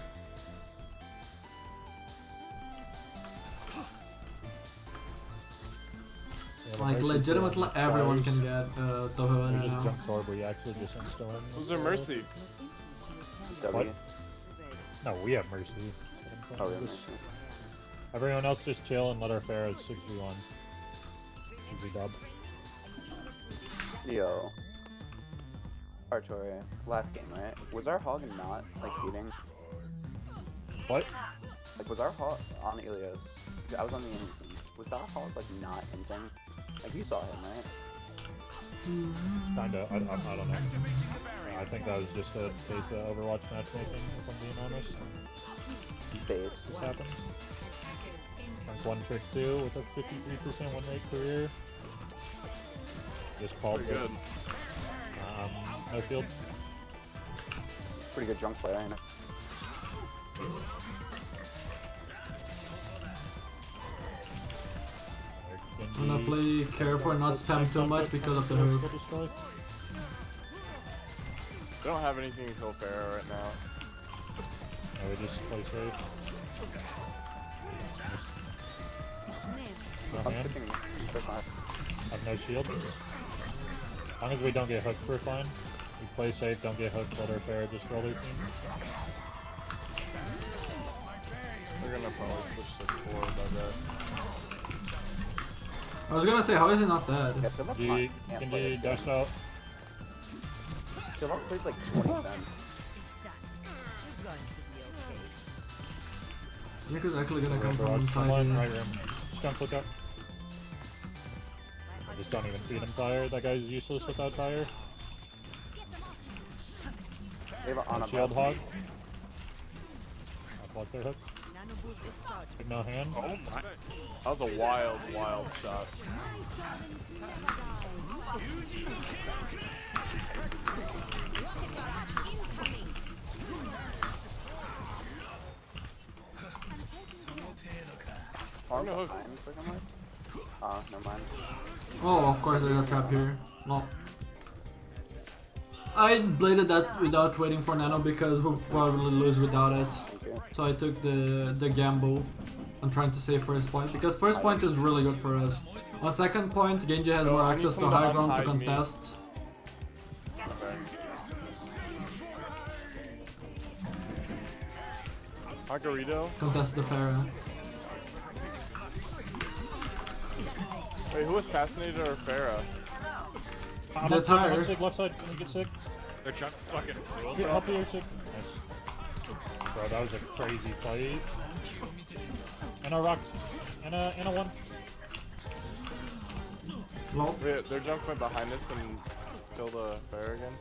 Like legitimately everyone can get top 500 now. Jump forward, but you actually just install him. Who's their mercy? What? No, we have mercy. Oh, yeah, Just- Everyone else just chill and let our Pharaoh 6v1. Easy dub. Yo. Artoria, last game, right? Was our hog not, like, feeding? What? Like, was our hog on Ilios? I was on the enemy team. Was our hog, like, not hinting? Like, you saw him, right? Kinda. I don't know. I think that was just a case of Overwatch matchmaking, if I'm being honest. Base. Just happened. Rank 1 trick 2 with a 53% win rate career. Just called good. No field. Pretty good junk player, I know. I'm gonna play careful and not spam too much because of the hook. We don't have anything to kill Pharaoh right now. Yeah, we just play safe. No hand. I have no shield. As long as we don't get hooked, we're fine. We play safe, don't get hooked, let our Pharaoh just roll their team. We're gonna probably switch to 4 by that. I was gonna say, how is he not dead? Yeah, Silva Genji, can't play it. dash out. Silva plays like 20 cents. Nick is actually gonna come from Overwatch, inside. someone, right room. Just don't click up. I just don't even feed him fire. That guy's useless without fire. They have on a Shield ball. hog. I'll block their hook. Big no hand. Oh my. That was a wild shot. Oh, no hook. Never mind. Oh, of course there's a trap here. No. I bladed that without waiting for nano because we'll probably lose without it. Thank you. So I took the gamble on trying to save first point because first point is really good for us. On second point, Genji has So more I need access to someone to high ground to unhide me. contest. Hagarito? Contest the Pharah. Wait, who assassinated our Pharaoh? I'm That's on sick, I'm higher. on sick, left side. Can you get sick? They're junk fucking rule. Get help here, sick. Nice. Bro, that was a crazy fight. And a rocked. And a one. Well, Their junk went behind us and killed a bear again.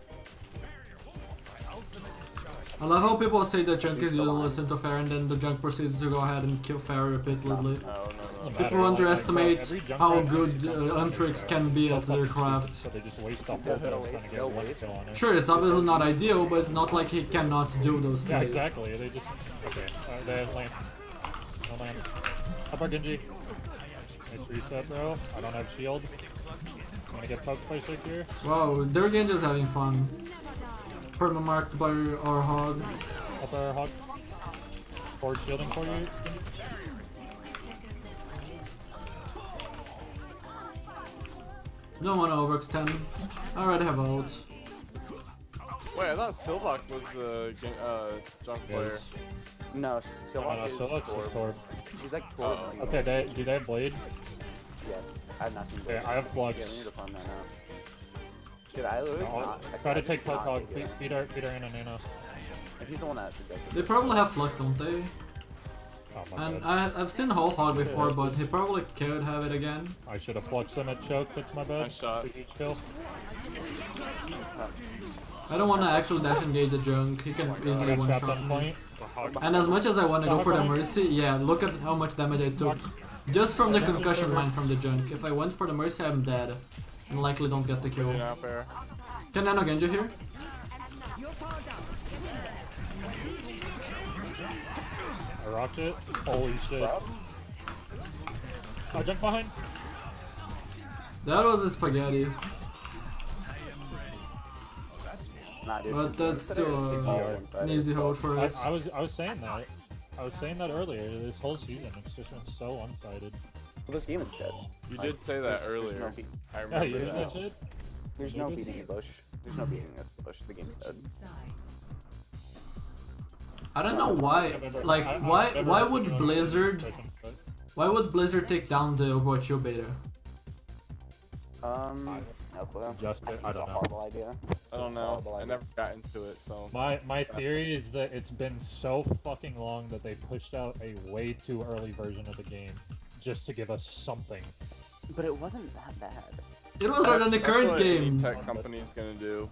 I love how people say that junk is useless into fair and then the junk proceeds to go ahead and kill fair repeatedly. No. People underestimate how good Untrix can be at their craft. So they just waste the whole build trying to get one kill on it. Sure, it's obviously not ideal, but it's not like he cannot do those plays. Yeah, exactly. They just... Okay. They have land. No land. Up our genji. Nice reset, bro. I don't have shield. I'm gonna get poked by sick here. Wow, their game is having fun. Perma-marked by our hog. Up our hog. Forward shielding for you. Don't wanna overextend. I already have ult. Wait, I thought Silvak was the junk player. Yes. No, Silvak is Silvak's Torb. Torb. He's like Torb. Like, Okay, do they have blade? Yes, I have not seen Okay, Blade. I have flux. Yeah, we need to farm that now. Dude, I literally Try to take poke hog. Feed our Ana Nana. If he's the one that suggested They probably have flux, don't they? Oh my And bad. I've seen whole hog before, but he probably could have it again. I should have fluxed them at choke. That's my bad. Nice shot. Each kill. I don't want to actually dash engage the junk. He can I easily got trapped one-shot on me. point. And as much as I want to go for the mercy, yeah, look at how much damage I took. Just from the concussion mine from the junk. If I went for the mercy, I'm dead. And likely don't get the kill. Not fair. Can Nano Genji here? I rocked it. Holy shit. Oh, jump behind. That was a spaghetti. Nah, dude. But that's still an easy hold for us. I was saying that. I was saying that earlier. This whole season, it's just been so one-sided. Well, this game is dead. You did say that earlier. No I Yeah, remember you did that that. shit. There's no beating the bush. There's no beating this bush. The game's dead. I don't know why. Like, why would Blizzard? Why would Blizzard take down the Overwatch U beta? No clue. Just I It's don't a know. horrible idea. I don't know. Horrible I idea. never got into it, so. My theory is that it's been so fucking long that they pushed out a way too early version of the game just to give us something. But it wasn't that bad. It was better than the current That's what any game. tech company's gonna do.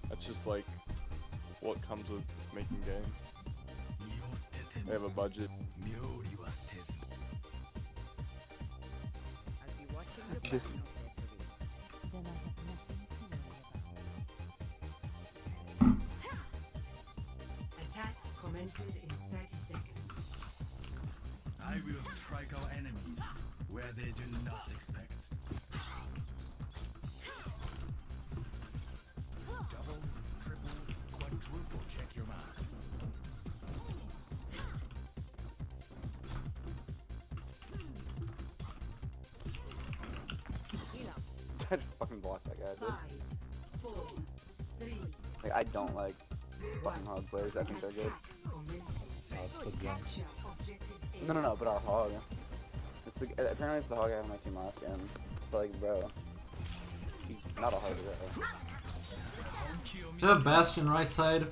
That's just like what comes with making games. They have a budget. This Attack commences in 30 seconds. I will strike our enemies where they do not expect. Double, triple, quadruple check your mark. I just fucking blocked that guy, dude. 5, 4, 3, Like, I don't like fucking hog players. I think they're good. That's the game. capture objective A. No, but our hog. It's the, apparently it's the hog I had on my team last game. But like, bro, he's not a hard guy. They have Bastion right side.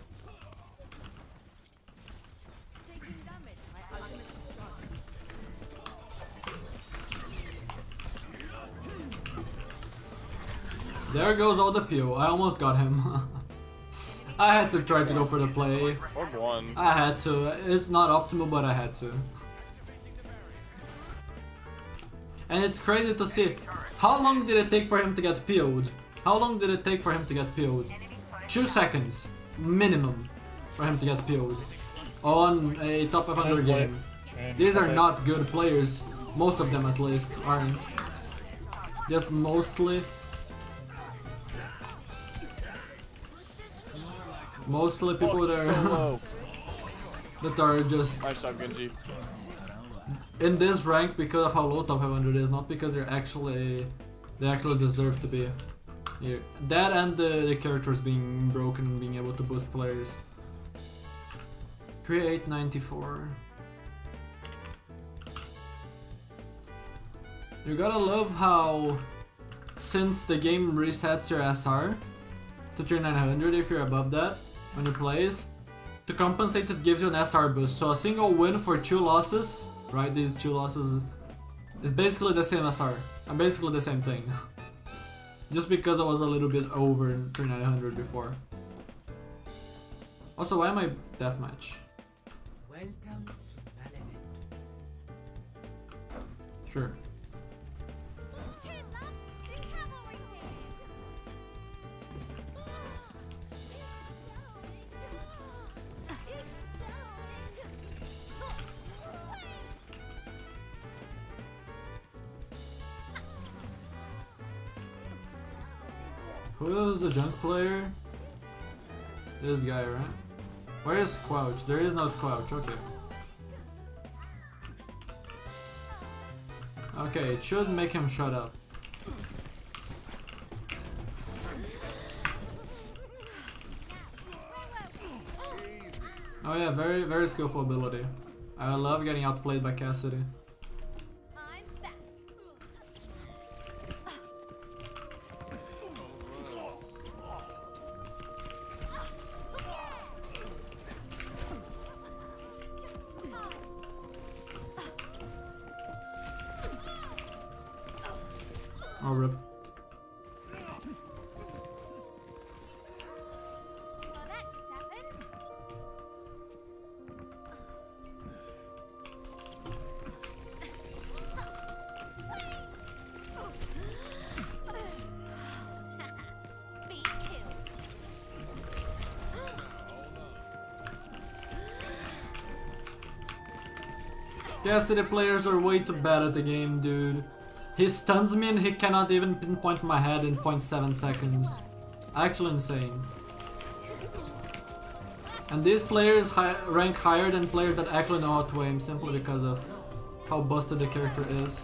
There goes all the PO. I almost got him. I had to try to go for the play. Or one. I had to. It's not optimal, but I had to. And it's crazy to see. How long did it take for him to get PO'd? How long did it take for him to get PO'd? 2 seconds. Minimum. For him to get PO'd. On a top 500 game. These are not good players. Most of them at least aren't. Just mostly. Mostly people that are, that are just Nice job, Genji. in this rank because of how low top 500 is, not because they actually deserve to be here. That and the characters being broken, being able to boost players. 3894. You gotta love how since the game resets your SR to 3900 if you're above that when you plays. To compensate, it gives you an SR boost. So a single win for 2 losses, right? These 2 losses is basically the same SR. And basically the same thing. Just because I was a little bit over 3900 before. Also, why am I deathmatch? Welcome to Valorant. Sure. Who is the junk player? This guy, right? Where is Squelch? There is no Squelch, okay. Okay, it should make him shut up. Oh yeah, very, very skillful ability. I love getting outplayed by Cassidy. Oh, rip. Cassidy players are way too bad at the game, dude. He stuns me and he cannot even pinpoint my head in 0.7 seconds. Actually insane. And these players rank higher than players that actually know how to aim simply because of how busted the character is.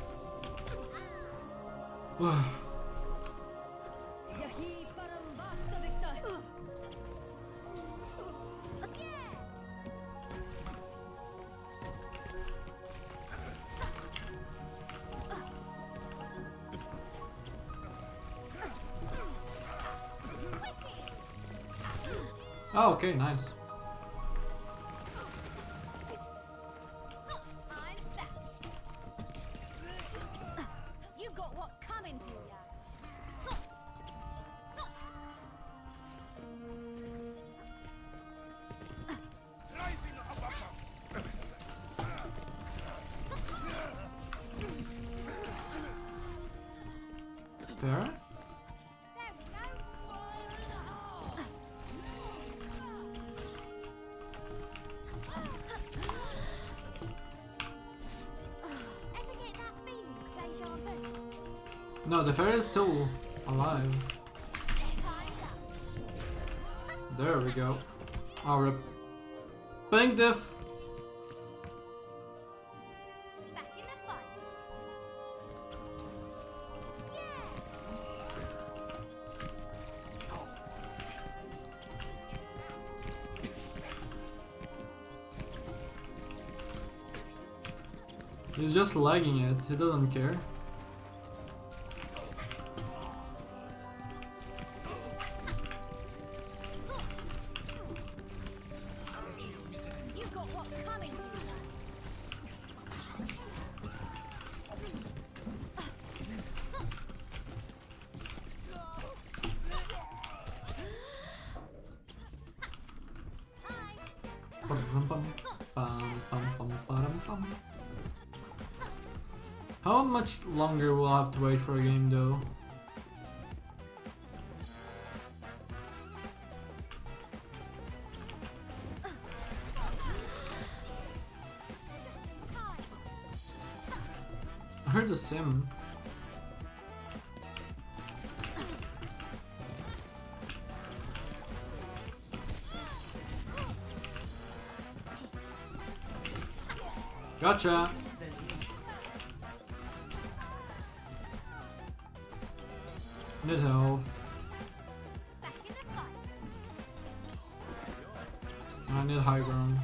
Oh, okay, nice. You got what's coming to ya. There? No, the fairy is still alive. There we go. Oh, rip. Bang diff! He's just lagging it, he doesn't care. How much longer will I have to wait for a game though? I heard the sim. Gotcha! Need health. I need high ground.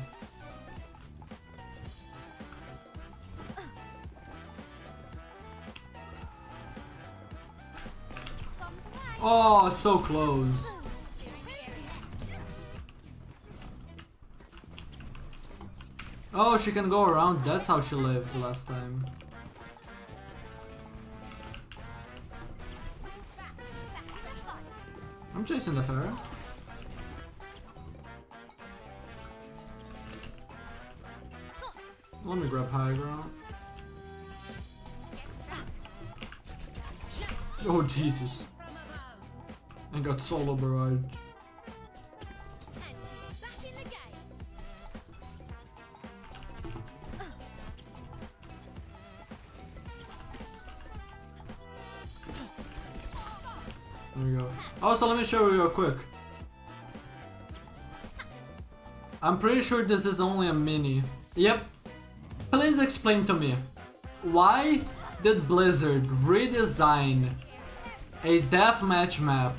Oh, so close. Oh, she can go around. That's how she lived last time. I'm chasing the Pharah. Let me grab high ground. Oh Jesus! And got solo barrage. There we go. Also, let me show you real quick. I'm pretty sure this is only a mini. Yep. Please explain to me, why did Blizzard redesign a deathmatch map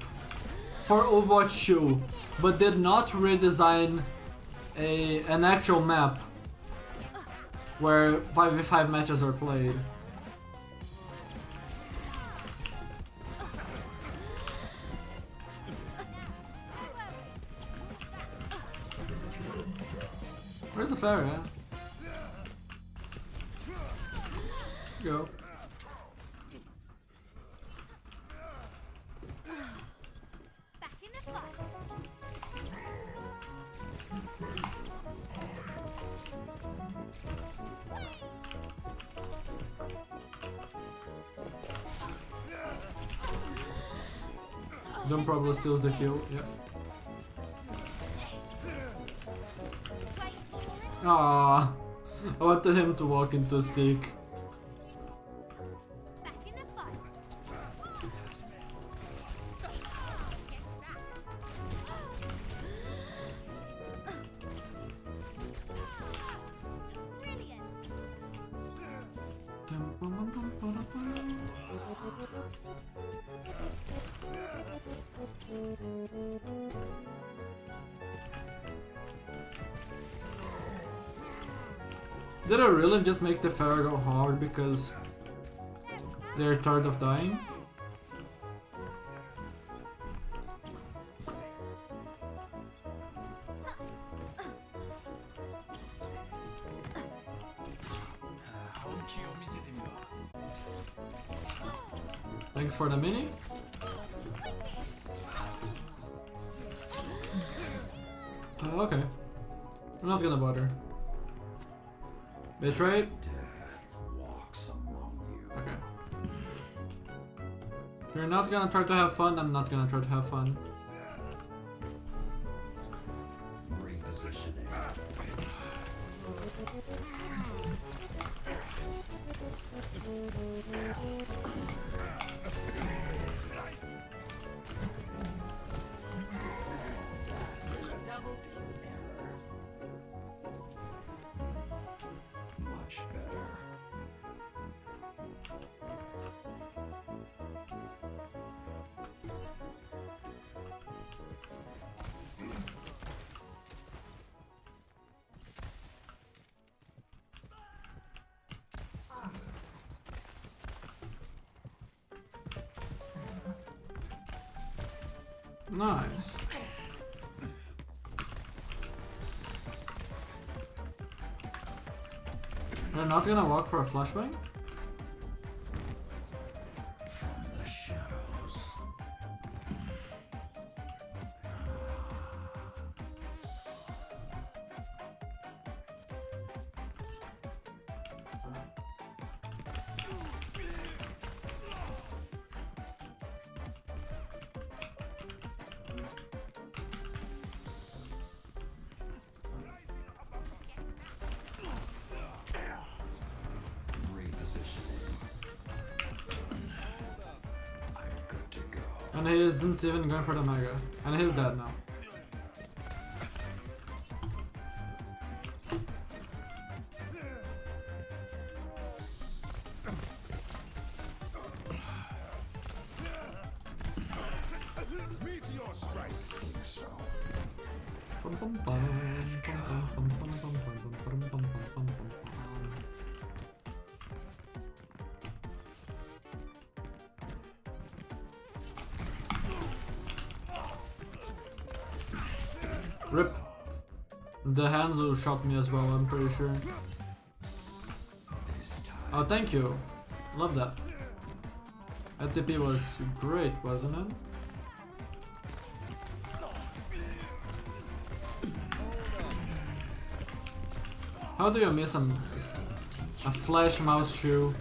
for Overwatch 2, but did not redesign an actual map where 5v5 matches are played? Where's the Pharah? Go. Back in the fight. Don't probably steals the kill. Yeah. Ah, I wanted him to walk into a stick. Did I really just make the Pharah go hard because they're tired of dying? Thanks for the mini. Okay. I'm not gonna bother. Betray? Okay. You're not gonna try to have fun, I'm not gonna try to have fun. Nice. We're not gonna walk for a flashbang? And he isn't even going for the Mega. And he's dead now. Rip. The Hanzo shot me as well, I'm pretty sure. Oh, thank you. Love that. ATP was great, wasn't it? How do you miss a flash mouse shoe?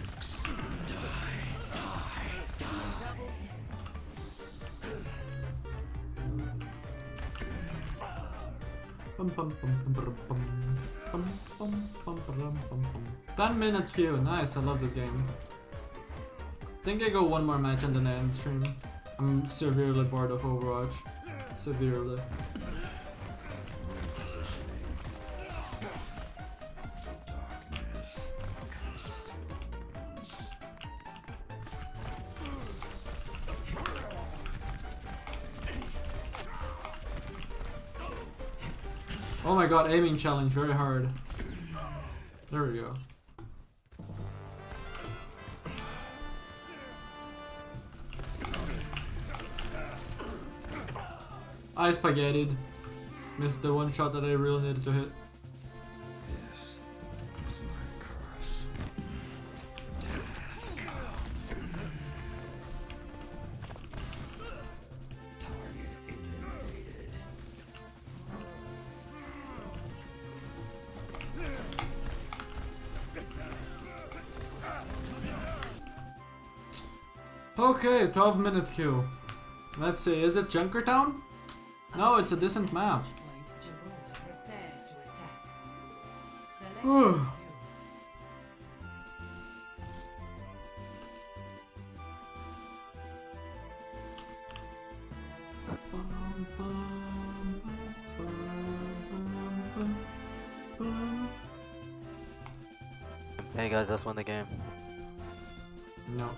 Bum, bum, bum, bum, bum, bum, bum, bum, bum, bum, bum. 10-minute queue, nice, I love this game. Think I go one more match and then I end stream. I'm severely bored of Overwatch. Severely. Oh my god, aiming challenge, very hard. There we go. I spaghettied. Missed the one shot that I really needed to hit. This is my curse. Target eliminated. Okay, 12-minute queue. Let's see, is it Junkertown? No, it's a decent map. Prepare to attack. Select Whew. your hero. Hey guys, let's win the game. No.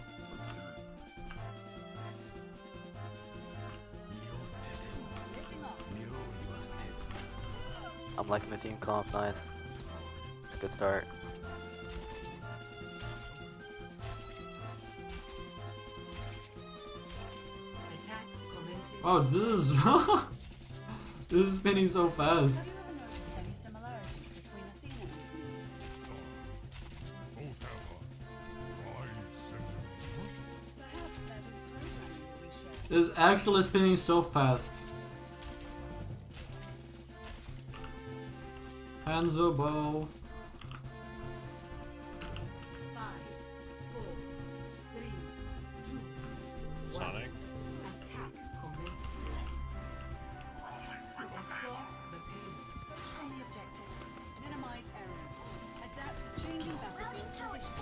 I'm liking the team comp, nice. It's a good start. Attack commences. Oh, this is this is spinning so fast. Any similarities between Athena and me? Perhaps that is programming we share. It's actually spinning so fast. Hanzo bow. 5, 4, 3, 2, 1. Sonic. Attack commences. Escort the payload. On the objective. Minimize errors. Adapt to changing battlefield conditions.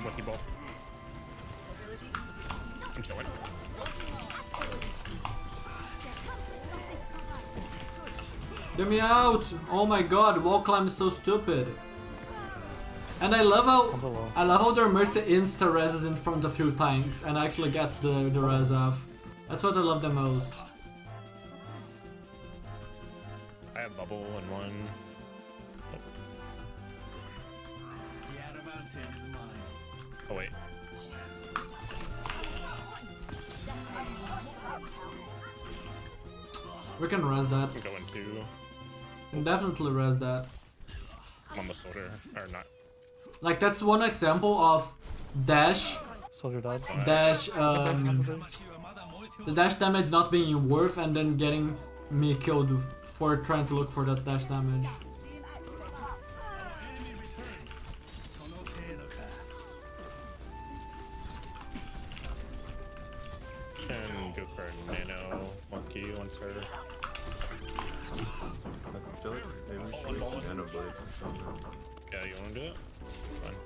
Lucky ball. I'm showing. Get me out! Oh my god, wall climb is so stupid. And I love how their Mercy insta reses in front of few tanks and actually gets the res off. That's what I love the most. I have bubble in one. The adamantine is mine. Oh wait. We can res that. I'm going two. We can definitely res that. I'm on the soldier. Or not. Like that's one example of dash, Soldier died. dash, the dash damage not being worth and then getting me killed for trying to look for that dash damage. Can go for nano monkey once her. I feel like maybe we should use the nano blade or something. Yeah, you wanna do it? It's fine.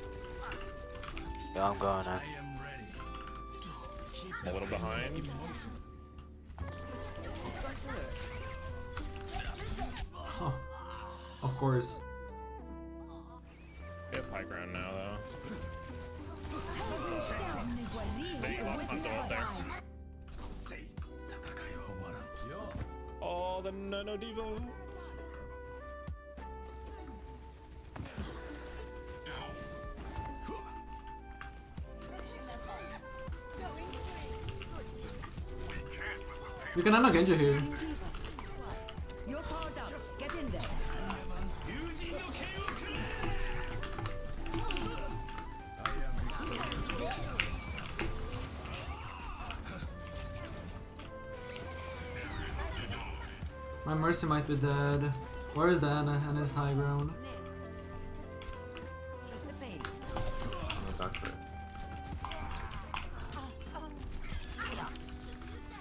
Yeah, I'm going in. I am ready. I'm a little behind. Oh, of course. We have high ground now though. There you go, Hunter up there. Oh, the nano devo. We can end a Genji here. My Mercy might be dead. Where is the Ana and his high ground? I'm gonna back for it.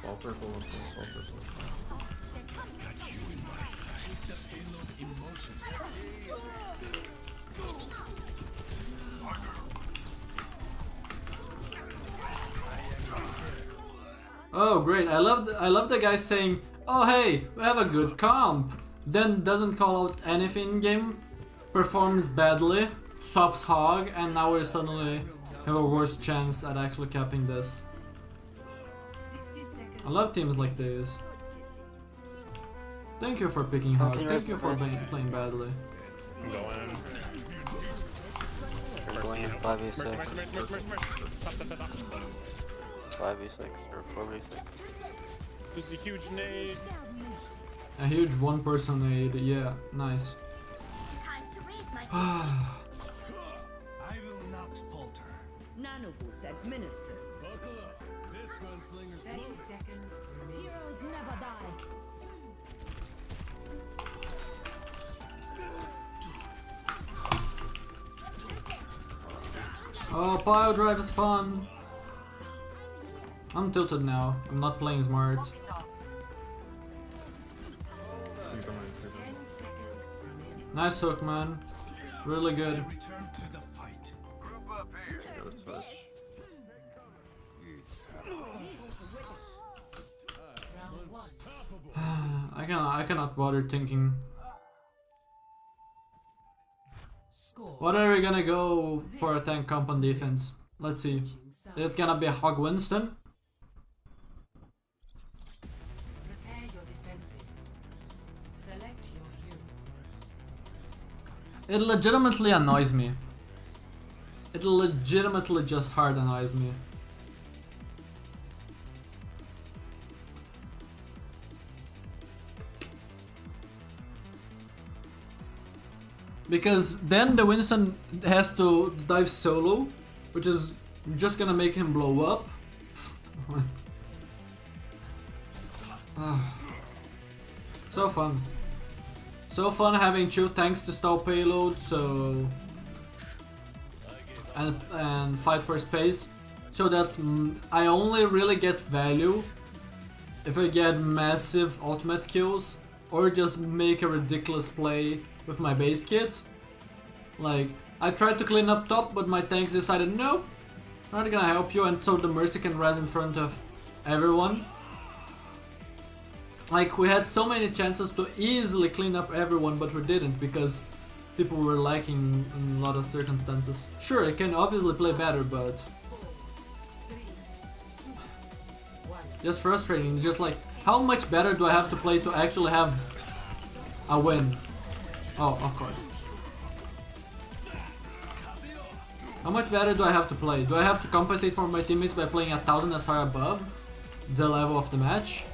Ball purple, ball purple. Got you in my sights. The payload in motion. Oh great, I love the guy saying, oh hey, we have a good comp, then doesn't call out anything in game, performs badly, swaps hog, and now we suddenly have a worse chance at actually capping this. 60 seconds. I love teams like this. Thank you for picking hog, thank you for playing badly. I'm going. We're going in 5v6. 5v6 or 4v6. There's a huge nade. A huge one person aid, yeah, nice. I will not falter. Nano boost administered. Buckle up. This gunslinger's 30 loaded. seconds remaining. Heroes never die. Oh, pile drive is fun. I'm tilted now. I'm not playing smart. Keep going, keep 10 going. seconds remaining. Nice hook, man. Really good. Return to the fight. Go to touch. It's Round 1. unstoppable. I cannot bother thinking. Score. What are we gonna go for a tank comp on defense? Let's see. It's gonna be a Hog Winston. Prepare your defenses. Select your hero. It legitimately annoys me. It legitimately just hard annoys me. Because then the Winston has to dive solo, which is just gonna make him blow up. So fun. So fun having 2 tanks to stall payload, so... And fight for space, so that I only really get value if I get massive ultimate kills, or just make a ridiculous play with my base kit. Like, I tried to clean up top, but my tanks decided, nope, not gonna help you, and so the Mercy can res in front of everyone. Like, we had so many chances to easily clean up everyone, but we didn't, because people were lacking in a lot of circumstances. Sure, I can obviously play better, but... just frustrating, just like, how much better do I have to play to actually have a win? Oh, of course. How much better do I have to play? Do I have to compensate for my teammates by playing 1000 SR above the level of the match?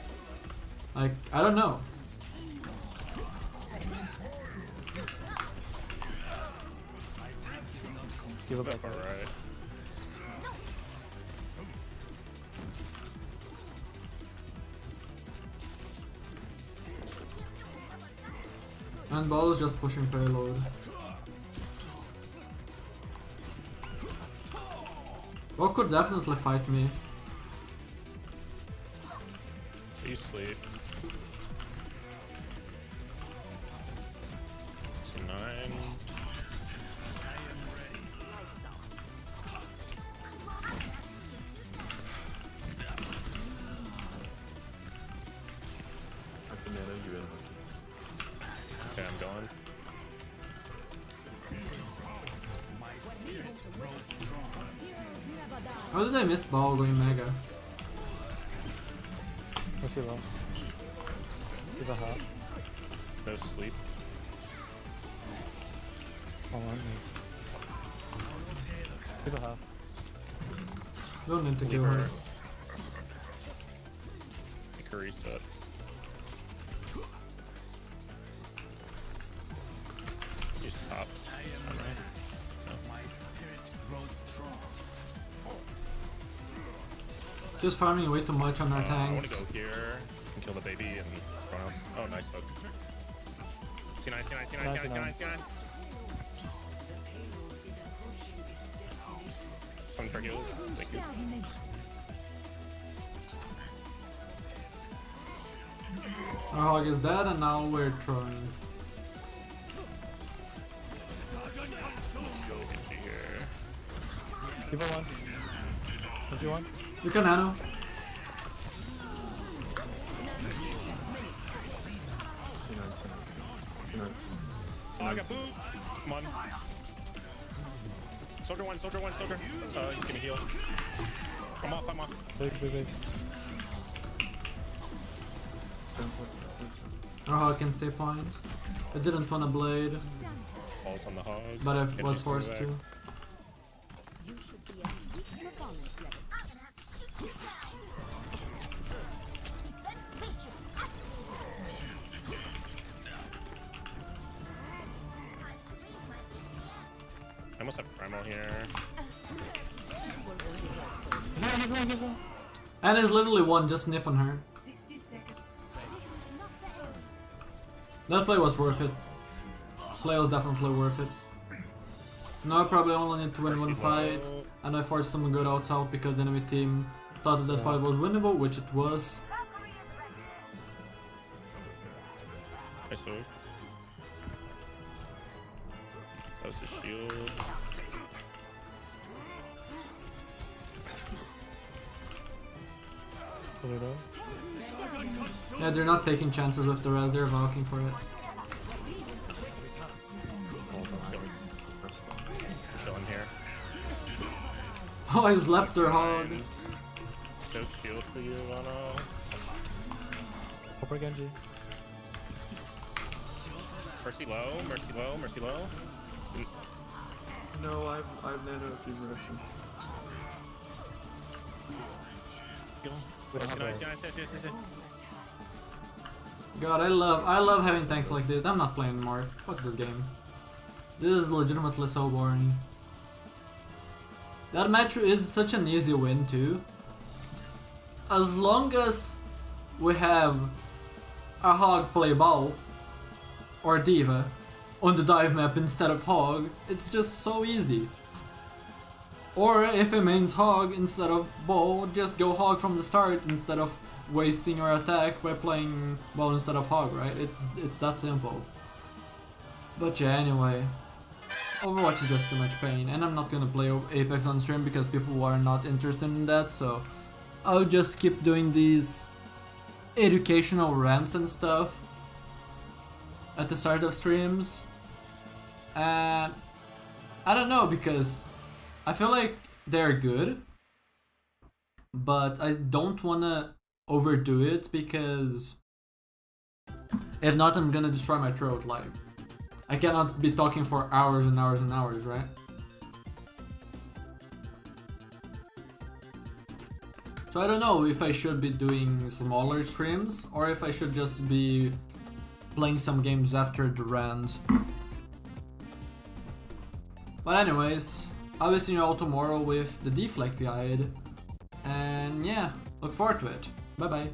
Like, I don't know. Give it back. Alright. And Ball is just pushing payload. Ball could definitely fight me. You sleep. It's a 9. I can nano you in. Okay, I'm going. How did I miss Ball going Mega? Let's see low. Give a hop. No sleep. Hold on. Give a hop. Don't need to Leave kill her. Make a reset. He's top. Alright. My spirit grows strong. Just farming way too much on our I want tanks. to go here and kill the baby and everyone else. Oh, nice hook. C9, C9, C9, C9, C9, C9. Come for heals. Thank you. Our hog is dead, and now we're throwing. Go Genji here. Give her one. What do you want? You can nano. Oh, I got booed. Come on. Soldier one, soldier one, soldier. He's gonna heal. Come off, come off. Big. Our hog can stay point. I didn't want to blade, Balls on the hog. but I Genji's was forced back. to. You should be at peak performance level. I must have primal here. And it's literally one, just sniff on her. 60 seconds. That play was worth it. Play was definitely worth it. Now I probably only need to win one fight, and I forced some good outs out because the enemy team thought that fight was winnable, which it was. I saw. That was his shield. Put it up. Yeah, they're not taking chances with the res, they're valking for it. Chilling here. Oh, I slapped their hog. Stoke shield for you, Lana. Copper Genji. Mercy low, mercy low, mercy low. No, I've nano if you rushing. God, I love having tanks like this. I'm not playing more. Fuck this game. This is legitimately so boring. That match is such an easy win too. As long as we have a hog play ball or diva on the dive map instead of hog, it's just so easy. Or if it means hog instead of bow, just go hog from the start instead of wasting your attack by playing bow instead of hog, right? It's that simple. But yeah, anyway. Overwatch is just too much pain, and I'm not gonna play Apex on stream because people are not interested in that, so I'll just keep doing these educational rants and stuff at the start of streams. And I don't know, because I feel like they're good, but I don't wanna overdo it because if not, I'm gonna destroy my throat. Like, I cannot be talking for hours and hours and hours, right? So I don't know if I should be doing smaller streams or if I should just be playing some games after the rounds. But anyways, I'll be seeing you all tomorrow with the deflect guide. And yeah, look forward to it. Bye bye.